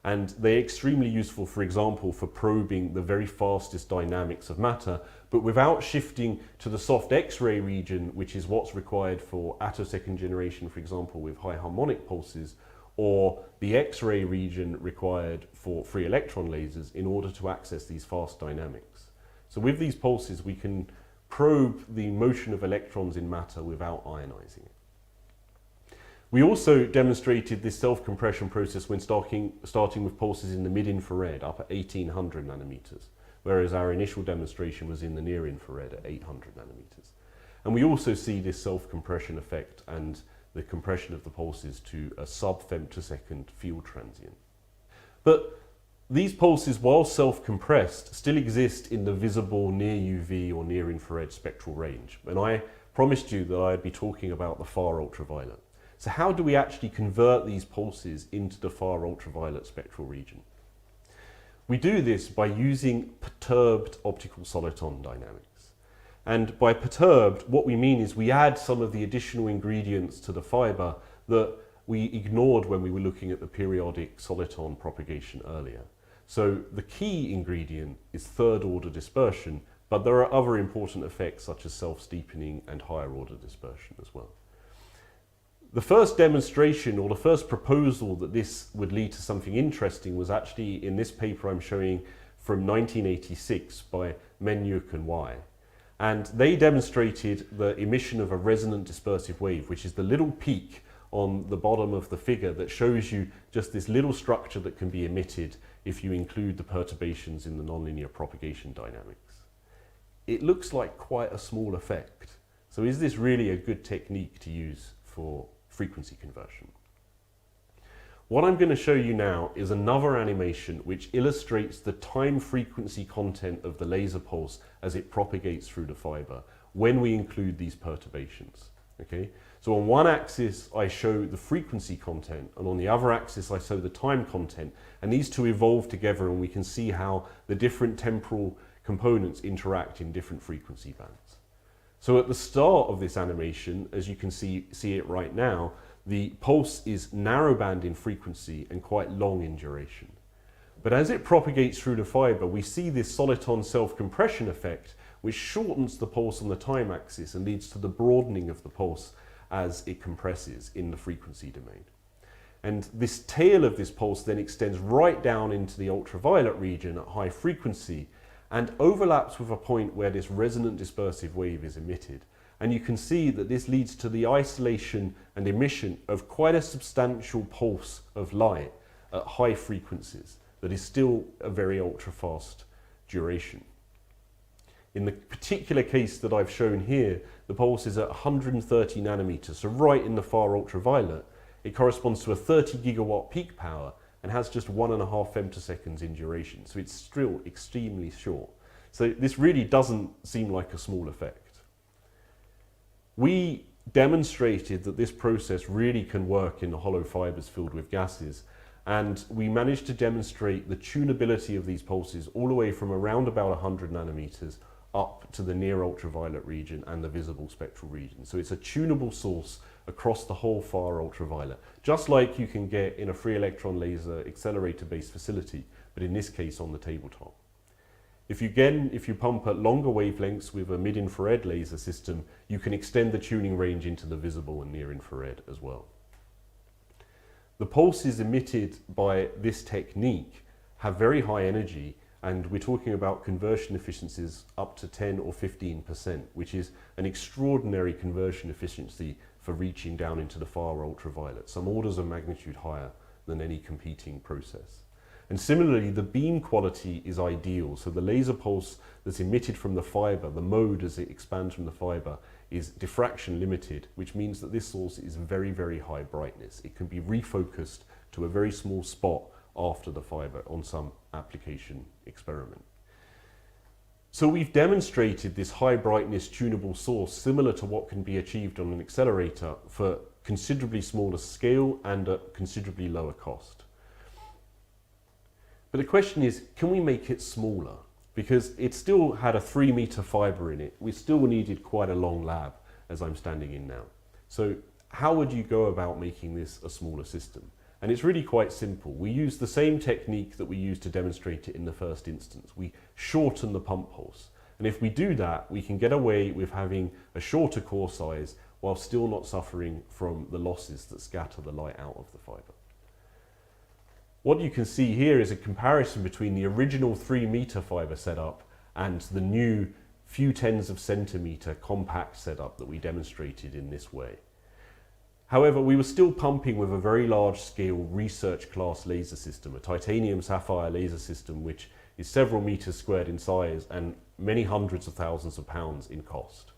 And they're extremely useful, for example, for probing the very fastest dynamics of matter, but without shifting to the soft X-ray region, which is what's required for attosecond generation, for example, with high harmonic pulses, or the X-ray region required for free electron lasers in order to access these fast dynamics. So with these pulses, we can probe the motion of electrons in matter without ionizing it. We also demonstrated this self-compression process when starting with pulses in the mid-infrared up at 1800 nanometers, whereas our initial demonstration was in the near-infrared at 800 nanometers. And we also see this self-compression effect and the compression of the pulses to a sub-femtosecond field transient. But these pulses, while self-compressed, still exist in the visible near UV or near-infrared spectral range. And I promised you that I'd be talking about the far-ultraviolet. So how do we actually convert these pulses into the far-ultraviolet spectral region? We do this by using perturbed optical soliton dynamics. And by perturbed, what we mean is we add some of the additional ingredients to the fiber that we ignored when we were looking at the periodic soliton propagation earlier. So the key ingredient is third-order dispersion, but there are other important effects such as self-steepening and higher-order dispersion as well. The first demonstration or the first proposal that this would lead to something interesting was actually in this paper I'm showing from 1986 by Menyuk and Wai. And they demonstrated the emission of a resonant dispersive wave, which is the little peak on the bottom of the figure that shows you just this little structure that can be emitted if you include the perturbations in the nonlinear propagation dynamics. It looks like quite a small effect. So is this really a good technique to use for frequency conversion? What I'm going to show you now is another animation which illustrates the time frequency content of the laser pulse as it propagates through the fiber when we include these perturbations. Okay? So on one axis I show the frequency content, and on the other axis I show the time content, and these two evolve together and we can see how the different temporal components interact in different frequency bands. So at the start of this animation, as you can see it right now, the pulse is narrowband in frequency and quite long in duration. But as it propagates through the fiber, we see this soliton self-compression effect, which shortens the pulse on the time axis and leads to the broadening of the pulse as it compresses in the frequency domain. And this tail of this pulse then extends right down into the ultraviolet region at high frequency and overlaps with a point where this resonant dispersive wave is emitted. And you can see that this leads to the isolation and emission of quite a substantial pulse of light at high frequencies that is still a very ultra-fast duration. In the particular case that I've shown here, the pulse is at 130 nanometers, so right in the far ultraviolet. It corresponds to a 30 gigawatt peak power and has just 1.5 femtoseconds in duration, so it's still extremely short. So this really doesn't seem like a small effect. We demonstrated that this process really can work in the hollow fibers filled with gases, and we managed to demonstrate the tunability of these pulses all the way from around about 100 nanometers up to the near ultraviolet region and the visible spectral region. So it's a tunable source across the whole far ultraviolet, just like you can get in a free electron laser accelerator-based facility, but in this case on the tabletop. If you pump at longer wavelengths with a mid-infrared laser system, you can extend the tuning range into the visible and near infrared as well. The pulses emitted by this technique have very high energy, and we're talking about conversion efficiencies up to 10 or 15%, which is an extraordinary conversion efficiency for reaching down into the far ultraviolet, some orders of magnitude higher than any competing process. And similarly, the beam quality is ideal. So the laser pulse that's emitted from the fiber, the mode as it expands from the fiber, is diffraction limited, which means that this source is very, very high brightness. It can be refocused to a very small spot after the fiber on some application experiment. So we've demonstrated this high brightness tunable source similar to what can be achieved on an accelerator for considerably smaller scale and at considerably lower cost. But the question is, can we make it smaller? Because it still had a 3-meter fiber in it. We still needed quite a long lab, as I'm standing in now. So how would you go about making this a smaller system? And it's really quite simple. We use the same technique that we used to demonstrate it in the first instance. We shorten the pump pulse. And if we do that, we can get away with having a shorter core size while still not suffering from the losses that scatter the light out of the fiber. What you can see here is a comparison between the original 3-meter fiber setup and the new few tens of centimeter compact setup that we demonstrated in this way. However, we were still pumping with a very large scale research class laser system, a titanium sapphire laser system which is several meters squared in size and many hundreds of thousands of pounds in cost.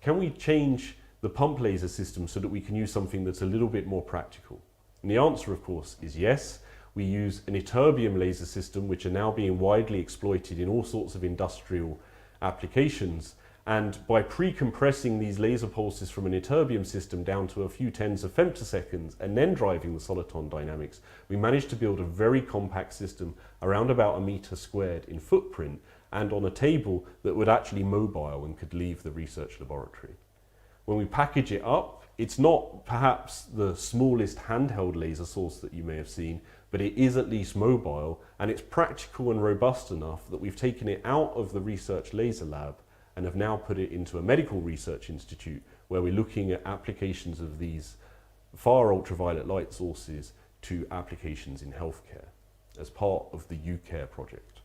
Can we change the pump laser system so that we can use something that's a little bit more practical? And the answer, of course, is yes. We use an ytterbium laser system, which are now being widely exploited in all sorts of industrial applications. And by pre-compressing these laser pulses from an ytterbium system down to a few tens of femtoseconds and then driving the soliton dynamics, we managed to build a very compact system around about 1 meter squared in footprint and on a table that would actually mobile and could leave the research laboratory. When we package it up, it's not perhaps the smallest handheld laser source that you may have seen, but it is at least mobile, and it's practical and robust enough that we've taken it out of the research laser lab and have now put it into a medical research institute where we're looking at applications of these far ultraviolet light sources to applications in healthcare as part of the UCare project.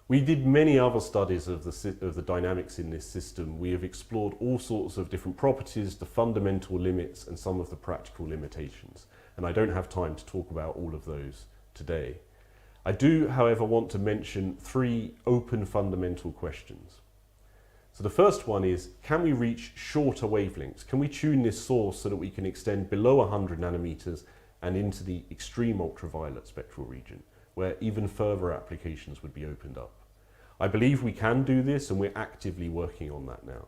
We did many other studies of the dynamics in this system. We have explored all sorts of different properties, the fundamental limits and some of the practical limitations. And I don't have time to talk about all of those today. I do, however, want to mention 3 open fundamental questions. So the first one is, can we reach shorter wavelengths? Can we tune this source so that we can extend below 100 nanometers and into the extreme ultraviolet spectral region, where even further applications would be opened up? I believe we can do this, and we're actively working on that now.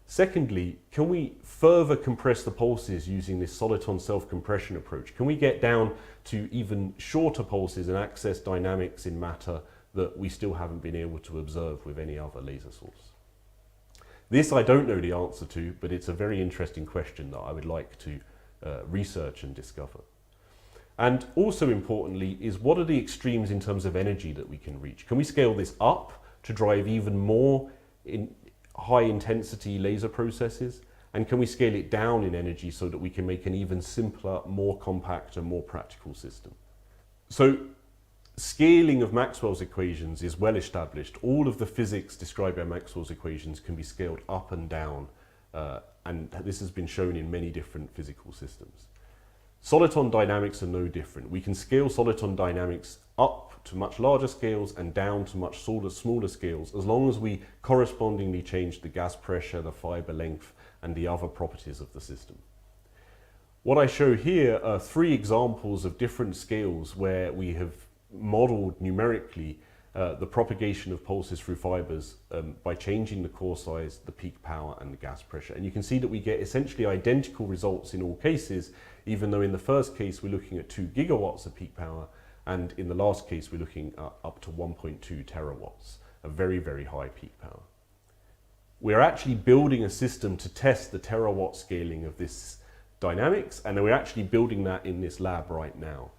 Secondly, can we further compress the pulses using this soliton self-compression approach? Can we get down to even shorter pulses and access dynamics in matter that we still haven't been able to observe with any other laser source? This I don't know the answer to, but it's a very interesting question that I would like to research and discover. And also importantly is, what are the extremes in terms of energy that we can reach? Can we scale this up to drive even more high intensity laser processes? And can we scale it down in energy so that we can make an even simpler, more compact and more practical system? So scaling of Maxwell's equations is well established. All of the physics described by Maxwell's equations can be scaled up and down, and this has been shown in many different physical systems. Soliton dynamics are no different. We can scale soliton dynamics up to much larger scales and down to much smaller scales, as long as we correspondingly change the gas pressure, the fiber length, and the other properties of the system. What I show here are 3 examples of different scales where we have modeled numerically the propagation of pulses through fibers by changing the core size, the peak power, and the gas pressure. And you can see that we get essentially identical results in all cases, even though in the first case we're looking at 2 gigawatts of peak power, and in the last case we're looking at up to 1.2 terawatts, a very, very high peak power. we're actually building a system to test the terawatt scaling of this dynamics, and we're actually building that in this lab right now.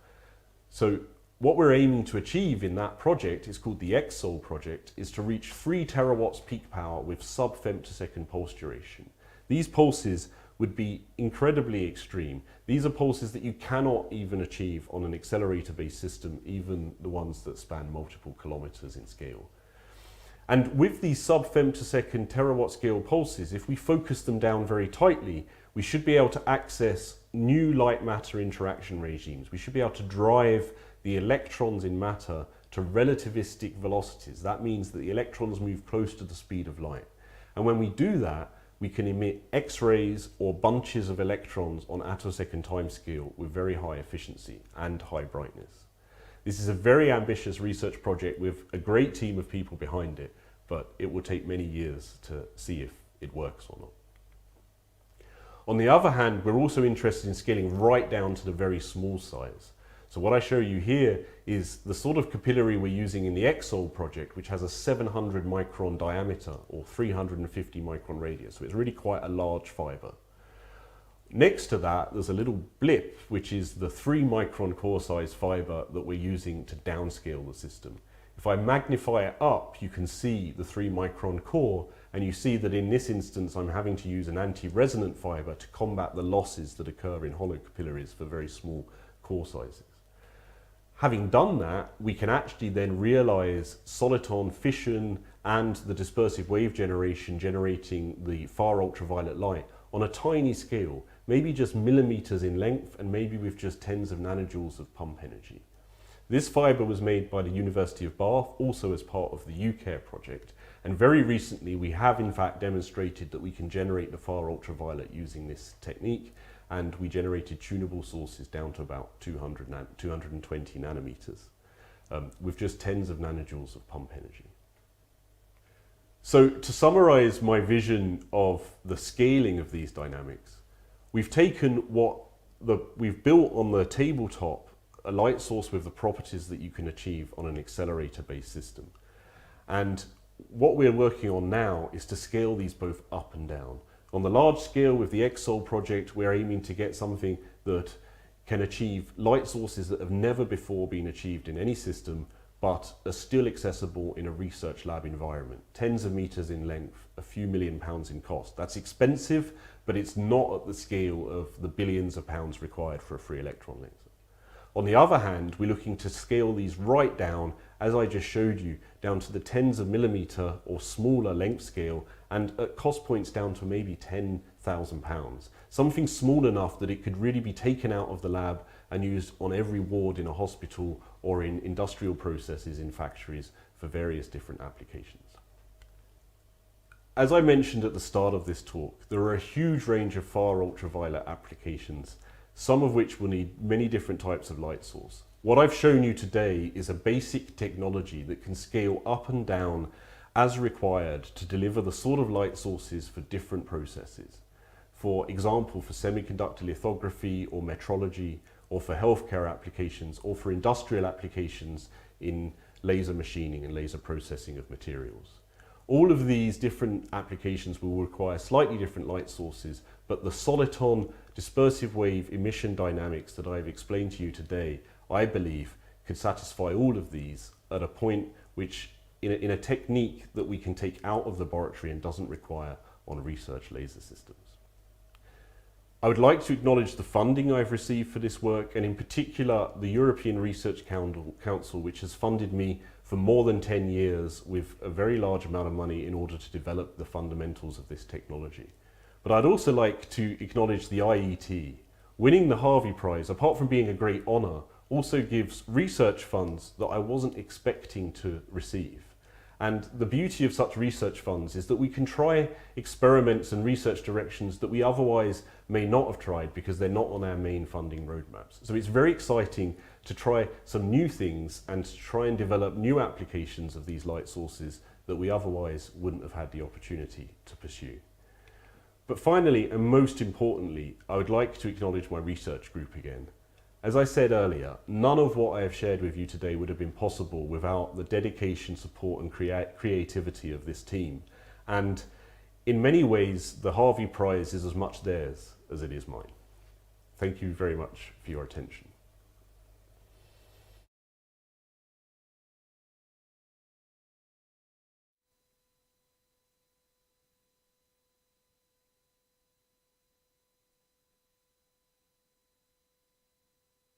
So what we're aiming to achieve in that project is called the XSOL project, is to reach 3 terawatts peak power with sub femtosecond pulse duration. These pulses would be incredibly extreme. These are pulses that you cannot even achieve on an accelerator-based system, even the ones that span multiple kilometers in scale. And with these sub femtosecond terawatt scale pulses, if we focus them down very tightly, we should be able to access new light-matter interaction regimes. We should be able to drive the electrons in matter to relativistic velocities. That means that the electrons move close to the speed of light. And when we do that, we can emit X-rays or bunches of electrons on attosecond timescale with very high efficiency and high brightness. This is a very ambitious research project with a great team of people behind it, but it will take many years to see if it works or not. On the other hand, we're also interested in scaling right down to the very small size. So what I show you here is the sort of capillary we're using in the XSOL project, which has a 700 micron diameter or 350 micron radius. So it's really quite a large fiber. Next to that, there's a little blip, which is the 3 micron core size fiber that we're using to downscale the system. If I magnify it up, you can see the 3 micron core, and you see that in this instance, I'm having to use an anti-resonant fiber to combat the losses that occur in hollow capillaries for very small core sizes. Having done that, we can actually then realize soliton fission and the dispersive wave generation generating the far ultraviolet light on a tiny scale, maybe just millimeters in length and maybe with just tens of nanojoules of pump energy. This fiber was made by the University of Bath, also as part of the UCARE project, and very recently we have in fact demonstrated that we can generate the far ultraviolet using this technique, and we generated tunable sources down to about 220 nanometers with just tens of nanojoules of pump energy. So to summarize my vision of the scaling of these dynamics, we've taken we've built on the tabletop a light source with the properties that you can achieve on an accelerator-based system. And what we're working on now is to scale these both up and down. On the large scale with the XSOL project, we're aiming to get something that can achieve light sources that have never before been achieved in any system, but are still accessible in a research lab environment. Tens of meters in length, a few £1 million in cost. That's expensive, but it's not at the scale of the billions of pounds required for a free electron laser. On the other hand, we're looking to scale these right down, as I just showed you, down to the tens of millimeter or smaller length scale, and at cost points down to maybe £10,000. Something small enough that it could really be taken out of the lab and used on every ward in a hospital or in industrial processes in factories for various different applications. As I mentioned at the start of this talk, there are a huge range of far ultraviolet applications, some of which will need many different types of light source. What I've shown you today is a basic technology that can scale up and down as required to deliver the sort of light sources for different processes. For example, for semiconductor lithography or metrology, or for healthcare applications, or for industrial applications in laser machining and laser processing of materials. All of these different applications will require slightly different light sources, but the soliton dispersive wave emission dynamics that I've explained to you today, I believe, could satisfy all of these at a point which, in a technique that we can take out of the laboratory and doesn't require on research laser systems. I would like to acknowledge the funding I've received for this work, and in particular the European Research Council, which has funded me for more than 10 years with a very large amount of money in order to develop the fundamentals of this technology. But I'd also like to acknowledge the IET. Winning the Harvey Prize, apart from being a great honour, also gives research funds that I wasn't expecting to receive. And the beauty of such research funds is that we can try experiments and research directions that we otherwise may not have tried because they're not on our main funding roadmaps. So it's very exciting to try some new things and to try and develop new applications of these light sources that we otherwise wouldn't have had the opportunity to pursue. But finally, and most importantly, I would like to acknowledge my research group again. As I said earlier, none of what I have shared with you today would have been possible without the dedication, support and creativity of this team. And in many ways, the Harvey Prize is as much theirs as it is mine. Thank you very much for your attention.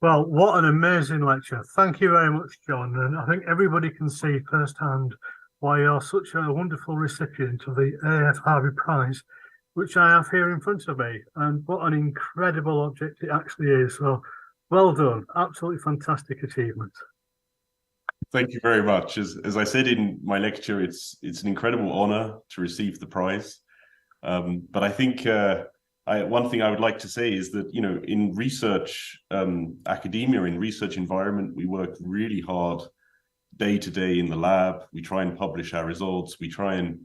Well, what an amazing lecture. Thank you very much, John. And I think everybody can see firsthand why you're such a wonderful recipient of the AF Harvey Prize, which I have here in front of me. And what an incredible object it actually is. So well done. Absolutely fantastic achievement. Thank you very much. As I said in my lecture, it's an incredible honor to receive the prize. But I think one thing I would like to say is that, you know, in research academia, in research environment, we work really hard day to day in the lab. We try and publish our results. We try and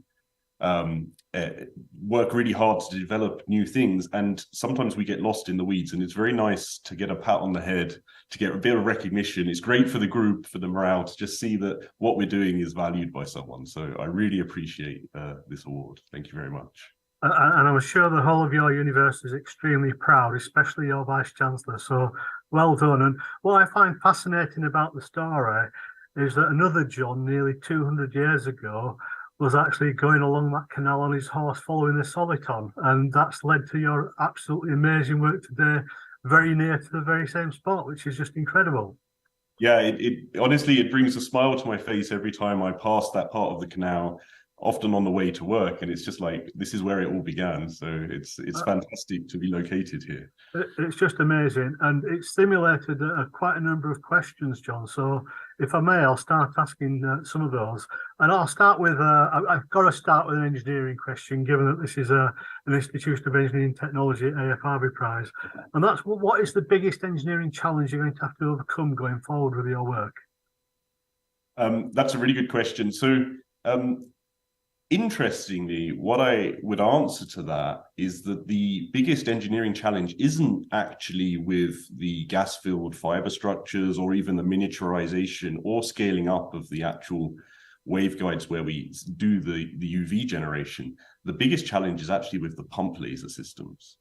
work really hard to develop new things. And sometimes we get lost in the weeds, and it's very nice to get a pat on the head, to get a bit of recognition. It's great for the group, for the morale, to just see that what we're doing is valued by someone. So I really appreciate this award. Thank you very much. And I'm sure the whole of your university is extremely proud, especially your Vice-Chancellor. So well done. And what I find fascinating about the story is that another John, nearly 200 years ago, was actually going along that canal on his horse following the soliton. And that's led to your absolutely amazing work today, very near to the very same spot, which is just incredible. Yeah, it honestly, it brings a smile to my face every time I pass that part of the canal, often on the way to work, and it's just like, this is where it all began. So it's fantastic to be located here. It's just amazing, and it stimulated quite a number of questions, John. So if I may, I'll start asking some of those, and I'll start with I've got to start with an engineering question, given that this is an Institution of Engineering and Technology AF Harvey Prize, and that's what is the biggest engineering challenge you're going to have to overcome going forward with your work? That's a really good question. So interestingly, what I would answer to that is that the biggest engineering challenge isn't actually with the gas-filled fiber structures or even the miniaturization or scaling up of the actual waveguides where we do the UV generation. The biggest challenge is actually with the pump laser systems.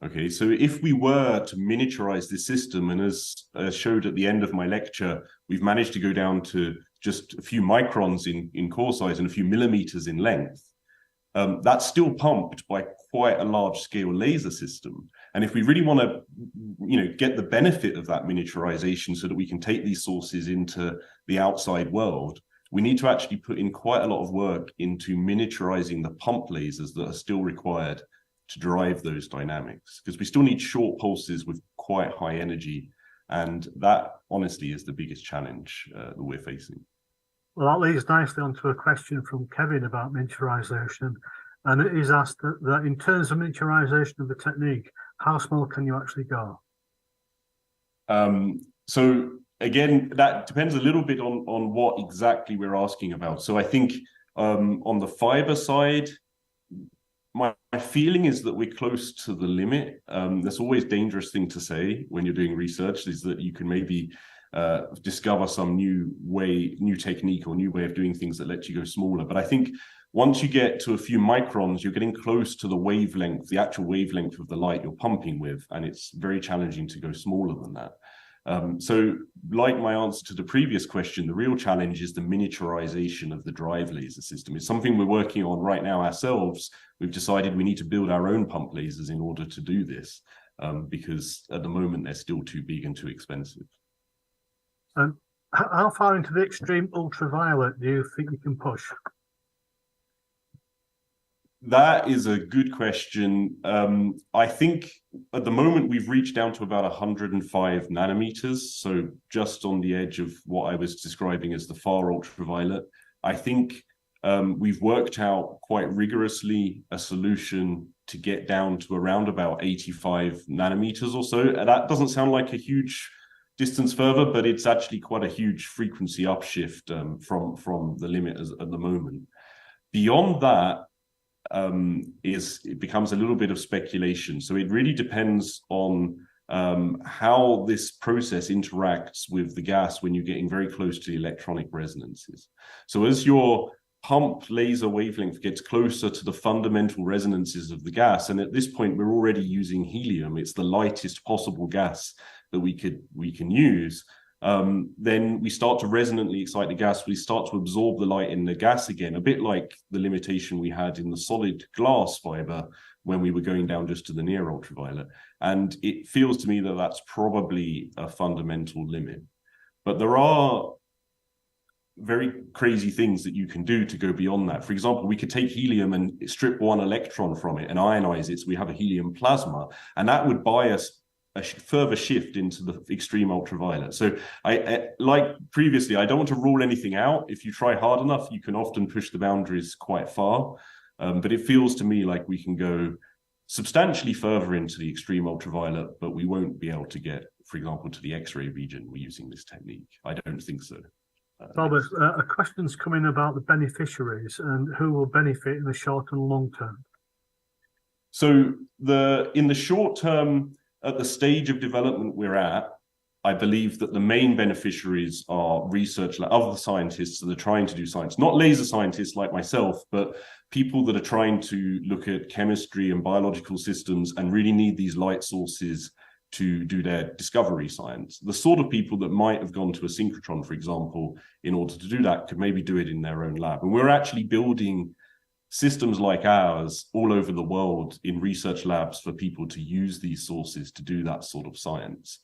Okay, so if we were to miniaturize this system, and as showed at the end of my lecture, we've managed to go down to just a few microns in core size and a few millimeters in length, that's still pumped by quite a large scale laser system. And if we really want to, you know, get the benefit of that miniaturization so that we can take these sources into the outside world, we need to actually put in quite a lot of work into miniaturizing the pump lasers that are still required to drive those dynamics, because we still need short pulses with quite high energy. And that honestly is the biggest challenge that we're facing. Well, that leads nicely onto a question from Kevin about miniaturization. And it is asked that in terms of miniaturization of the technique, how small can you actually go? So again, that depends a little bit on what exactly we're asking about. So I think on the fiber side, my feeling is that we're close to the limit. That's always a dangerous thing to say when you're doing research, is that you can maybe discover some new technique or new way of doing things that lets you go smaller. But I think once you get to a few microns, you're getting close to the wavelength, the actual wavelength of the light you're pumping with, and it's very challenging to go smaller than that. So like my answer to the previous question, the real challenge is the miniaturization of the drive laser system. It's something we're working on right now ourselves. We've decided we need to build our own pump lasers in order to do this, because at the moment they're still too big and too expensive. How far into the extreme ultraviolet do you think you can push? That is a good question. I think at the moment we've reached down to about 105 nanometers, so just on the edge of what I was describing as the far ultraviolet. I think we've worked out quite rigorously a solution to get down to around about 85 nanometers or so. And that doesn't sound like a huge distance further, but it's actually quite a huge frequency upshift from the limit at the moment. Beyond that, it becomes a little bit of speculation. So it really depends on how this process interacts with the gas when you're getting very close to the electronic resonances. So as you're pump laser wavelength gets closer to the fundamental resonances of the gas, and at this point we're already using helium, it's the lightest possible gas that we can use, then we start to resonantly excite the gas, we start to absorb the light in the gas again, a bit like the limitation we had in the solid glass fiber when we were going down just to the near ultraviolet. And it feels to me that that's probably a fundamental limit. But there are very crazy things that you can do to go beyond that. For example, we could take helium and strip one electron from it and ionize it, so we have a helium plasma, and that would buy us a further shift into the extreme ultraviolet. So I like previously, I don't want to rule anything out. If you try hard enough, you can often push the boundaries quite far. But it feels to me like we can go substantially further into the extreme ultraviolet, but we won't be able to get, for example, to the X-ray region using this technique. I don't think so. Robert, a question's coming about the beneficiaries and who will benefit in the short and long term. So in the short term, at the stage of development we're at, I believe that the main beneficiaries are research, other scientists that are trying to do science, not laser scientists like myself, but people that are trying to look at chemistry and biological systems and really need these light sources to do their discovery science. The sort of people that might have gone to a synchrotron, for example, in order to do that, could maybe do it in their own lab. And we're actually building systems like ours all over the world in research labs for people to use these sources to do that sort of science.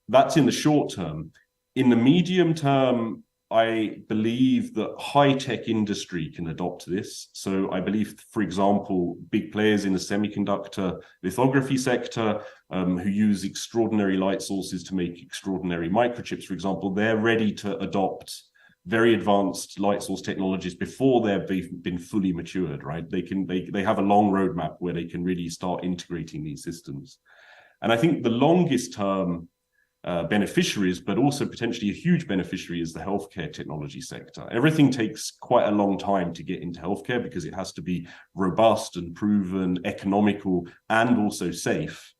That's in the short term. In the medium term, I believe that high-tech industry can adopt this. So I believe, for example, big players in the semiconductor lithography sector who use extraordinary light sources to make extraordinary microchips, for example, they're ready to adopt very advanced light source technologies before they've been fully matured, right? They have a long roadmap where they can really start integrating these systems. And I think the longest term beneficiaries, but also potentially a huge beneficiary, is the healthcare technology sector. Everything takes quite a long time to get into healthcare because it has to be robust and proven, economical, and also safe.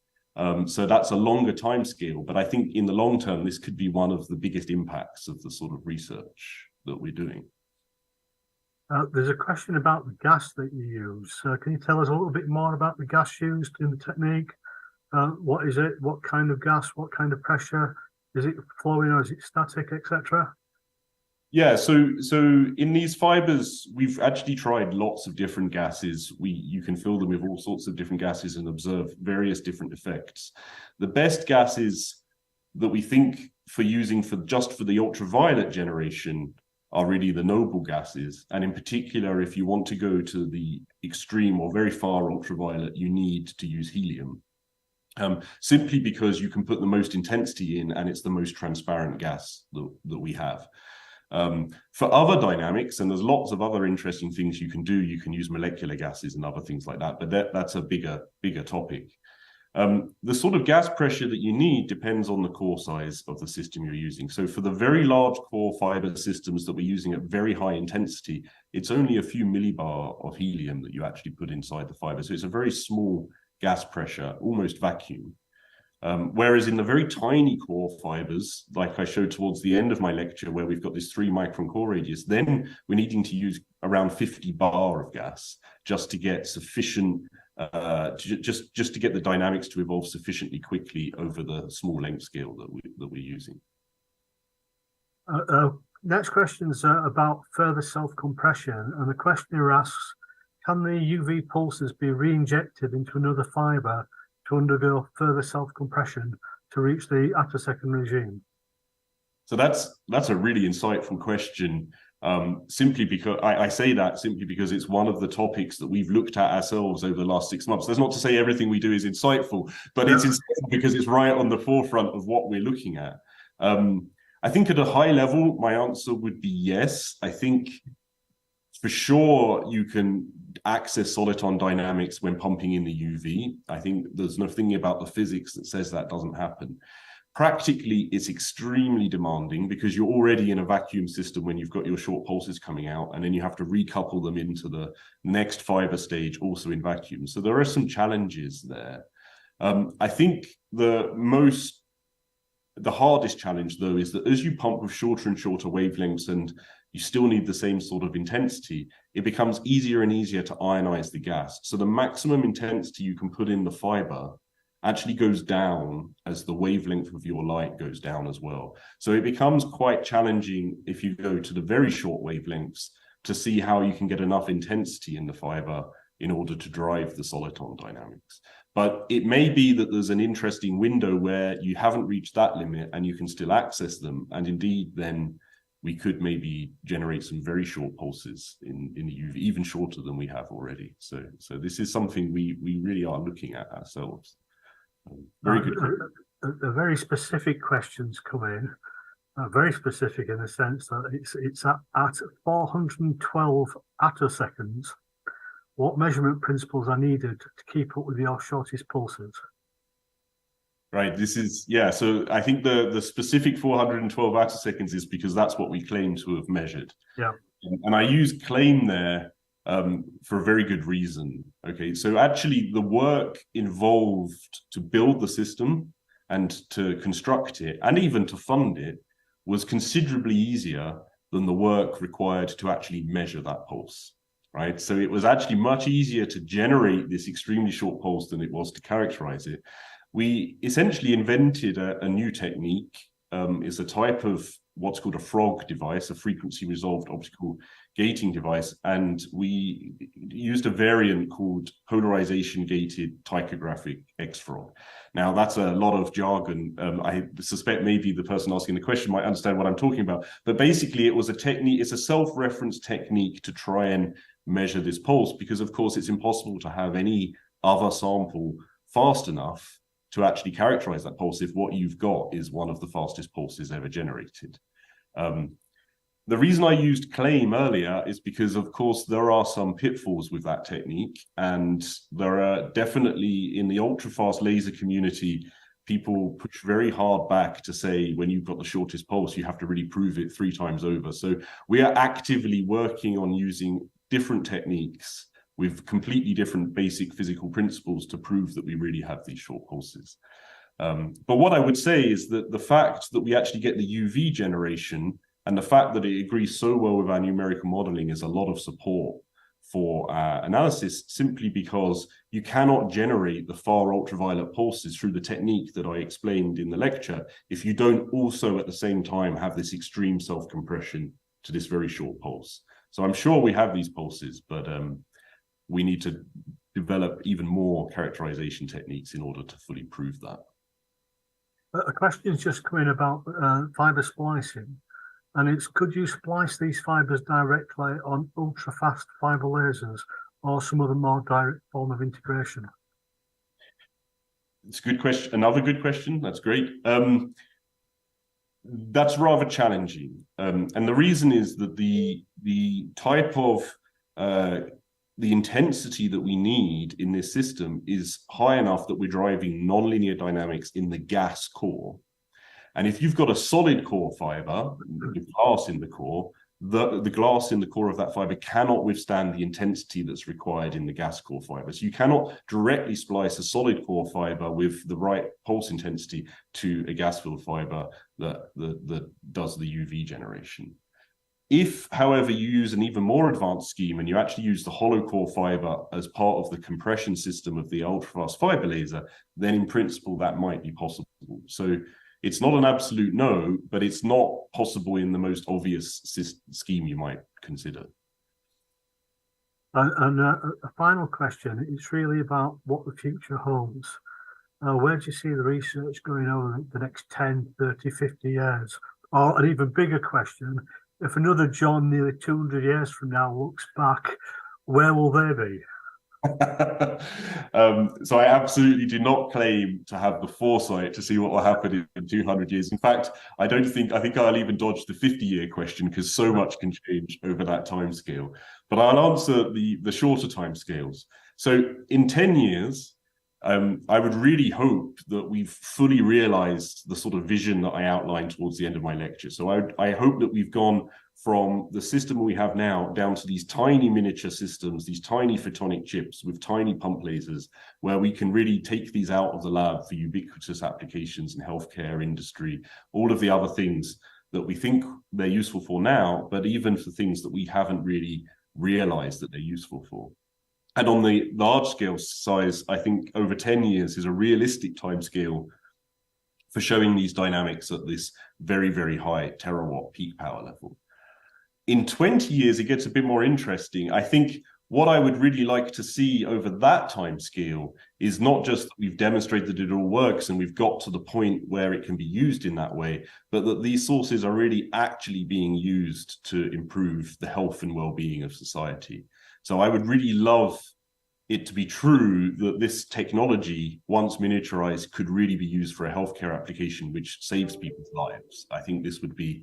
So that's a longer time scale. But I think in the long term, this could be one of the biggest impacts of the sort of research that we're doing. There's a question about the gas that you use. Can you tell us a little bit more about the gas used in the technique? What is it? What kind of gas? What kind of pressure? Is it flowing or is it static, etc.? Yeah, so in these fibers, we've actually tried lots of different gases. You can fill them with all sorts of different gases and observe various different effects. The best gases that we think for using just for the ultraviolet generation are really the noble gases. And in particular, if you want to go to the extreme or very far ultraviolet, you need to use helium. Simply because you can put the most intensity in and it's the most transparent gas that we have. For other dynamics, and there's lots of other interesting things you can do, you can use molecular gases and other things like that, but that's a bigger topic. The sort of gas pressure that you need depends on the core size of the system you're using. So for the very large core fiber systems that we're using at very high intensity, it's only a few millibar of helium that you actually put inside the fiber. So it's a very small gas pressure, almost vacuum. Whereas in the very tiny core fibers, like I showed towards the end of my lecture, where we've got this 3-micron core radius, then we're needing to use around 50 bar of gas just to get sufficient, just to get the dynamics to evolve sufficiently quickly over the small length scale that we're using. Next question is about further self-compression, and the questioner asks, can the UV pulses be re-injected into another fiber to undergo further self-compression to reach the attosecond regime? So that's a really insightful question. Simply because I say that simply because it's one of the topics that we've looked at ourselves over the last 6 months. That's not to say everything we do is insightful, but it's insightful because it's right on the forefront of what we're looking at. I think at a high level, my answer would be yes. I think for sure you can access soliton dynamics when pumping in the UV. I think there's nothing about the physics that says that doesn't happen. Practically, it's extremely demanding because you're already in a vacuum system when you've got your short pulses coming out, and then you have to recouple them into the next fiber stage also in vacuum. So there are some challenges there. I think the most The hardest challenge, though, is that as you pump with shorter and shorter wavelengths and you still need the same sort of intensity, it becomes easier and easier to ionize the gas. So the maximum intensity you can put in the fiber actually goes down as the wavelength of your light goes down as well. So it becomes quite challenging if you go to the very short wavelengths to see how you can get enough intensity in the fiber in order to drive the soliton dynamics. But it may be that there's an interesting window where you haven't reached that limit and you can still access them. And indeed, then we could maybe generate some very short pulses in the UV, even shorter than we have already. So this is something we really are looking at ourselves. Very good. The very specific questions come in, very specific in the sense that it's at 412 attoseconds. What measurement principles are needed to keep up with your shortest pulses? Right, this is, yeah, so I think the specific 412 attoseconds is because that's what we claim to have measured. Yeah. And I use claim there for a very good reason. Okay, so actually the work involved to build the system and to construct it and even to fund it was considerably easier than the work required to actually measure that pulse. Right, so it was actually much easier to generate this extremely short pulse than it was to characterize it. We essentially invented a new technique. It's a type of what's called a FROG device, a frequency resolved optical gating device, and we used a variant called polarization gated tachographic X-FROG. Now that's a lot of jargon. I suspect maybe the person asking the question might understand what I'm talking about, but basically it was a technique, it's a self-reference technique to try and measure this pulse, because of course it's impossible to have any other sample fast enough to actually characterize that pulse if what you've got is one of the fastest pulses ever generated. The reason I used claim earlier is because, of course, there are some pitfalls with that technique, and there are definitely in the ultrafast laser community, people push very hard back to say when you've got the shortest pulse, you have to really prove it 3 times over. So we are actively working on using different techniques with completely different basic physical principles to prove that we really have these short pulses. But what I would say is that the fact that we actually get the UV generation and the fact that it agrees so well with our numerical modeling is a lot of support for analysis, simply because you cannot generate the far ultraviolet pulses through the technique that I explained in the lecture if you don't also at the same time have this extreme self-compression to this very short pulse. So I'm sure we have these pulses, but we need to develop even more characterization techniques in order to fully prove that. A question's just come in about fiber splicing, and it's, could you splice these fibers directly on ultra-fast fiber lasers or some other more direct form of integration? It's a good question. Another good question. That's great. That's rather challenging. And the reason is that the type of the intensity that we need in this system is high enough that we're driving nonlinear dynamics in the gas core. And if you've got a solid core fiber, with glass in the core, the glass in the core of that fiber cannot withstand the intensity that's required in the gas core fiber. So you cannot directly splice a solid core fiber with the right pulse intensity to a gas-filled fiber that does the UV generation. If, however, you use an even more advanced scheme and you actually use the hollow core fiber as part of the compression system of the ultrafast fiber laser, then in principle that might be possible. So it's not an absolute no, but it's not possible in the most obvious scheme you might consider. And a final question, it's really about what the future holds. Where do you see the research going over the next 10, 30, 50 years? Or an even bigger question, if another John nearly 200 years from now looks back, where will they be? So I absolutely do not claim to have the foresight to see what will happen in 200 years. In fact, I think I'll even dodge the 50-year question because so much can change over that time scale. But I'll answer the shorter time scales. So in 10 years, I would really hope that we've fully realized the sort of vision that I outlined towards the end of my lecture. So I hope that we've gone from the system we have now down to these tiny miniature systems, these tiny photonic chips with tiny pump lasers, where we can really take these out of the lab for ubiquitous applications in healthcare, industry, all of the other things that we think they're useful for now, but even for things that we haven't really realized that they're useful for. And on the large scale size, I think over 10 years is a realistic time scale for showing these dynamics at this very, very high terawatt peak power level. In 20 years, it gets a bit more interesting. I think what I would really like to see over that time scale is not just that we've demonstrated that it all works and we've got to the point where it can be used in that way, but that these sources are really actually being used to improve the health and well-being of society. So I would really love it to be true that this technology, once miniaturized, could really be used for a healthcare application which saves people's lives. I think this would be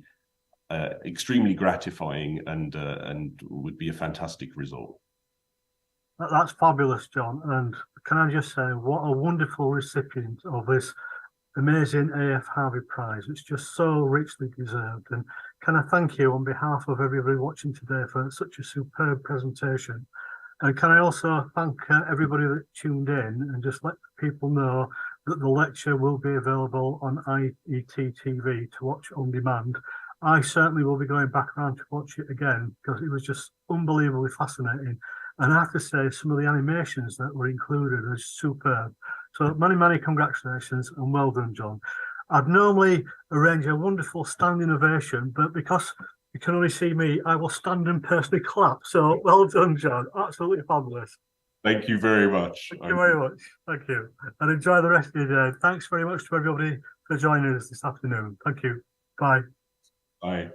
extremely gratifying and would be a fantastic result. That's fabulous, John. And can I just say, what a wonderful recipient of this amazing AF Harvey Prize. It's just so richly deserved. And can I thank you on behalf of everybody watching today for such a superb presentation. And can I also thank everybody that tuned in and just let people know that the lecture will be available on IET TV to watch on demand. I certainly will be going back around to watch it again because it was just unbelievably fascinating. And I have to say, some of the animations that were included are superb. So many, many congratulations and well done, John. I'd normally arrange a wonderful standing ovation, but because you can only see me, I will stand and personally clap. So well done, John. Absolutely fabulous. Thank you very much. Thank you very much. Thank you. And enjoy the rest of your day. Thanks very much to everybody for joining us this afternoon. Thank you. Bye. Bye.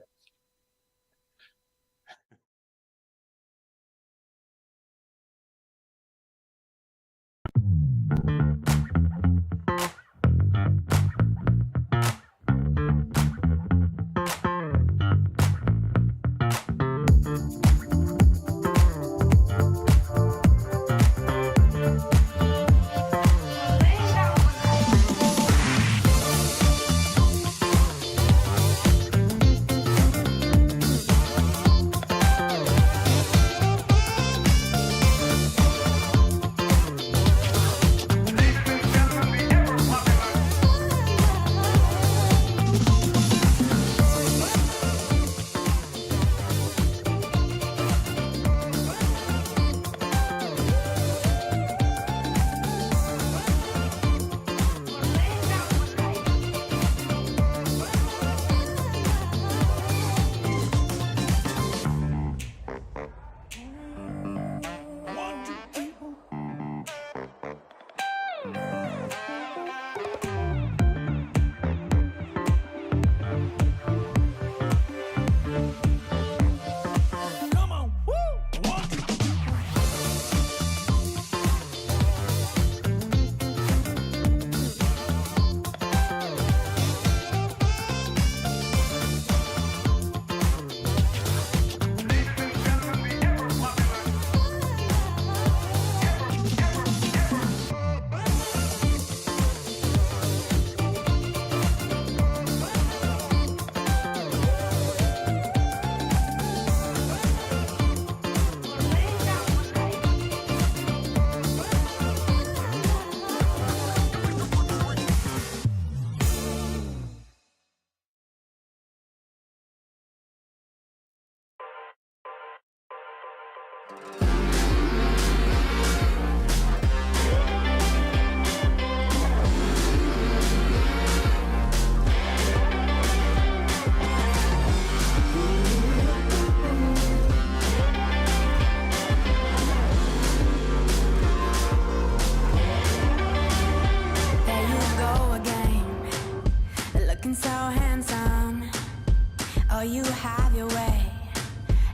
Oh, you have your way,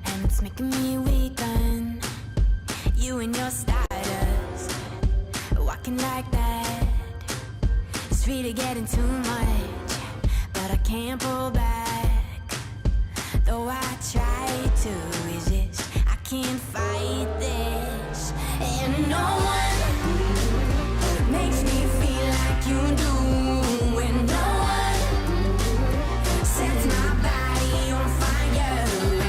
and it's making me weaken. You and your status, walking like that. It's really getting too much, but I can't pull back. Though I try to resist, I can't fight this. And no one makes me feel like you do. And no one sets my body on fire.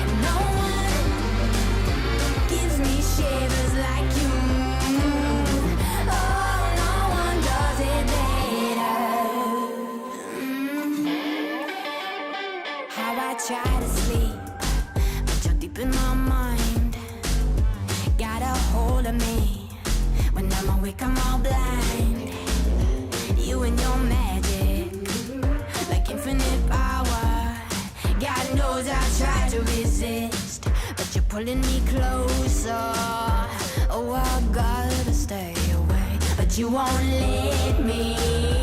of me. When I'm awake, I'm all blind. You and your magic, like infinite power. God knows I try to resist, but you're pulling me closer. Oh, I gotta stay away, but you won't let me.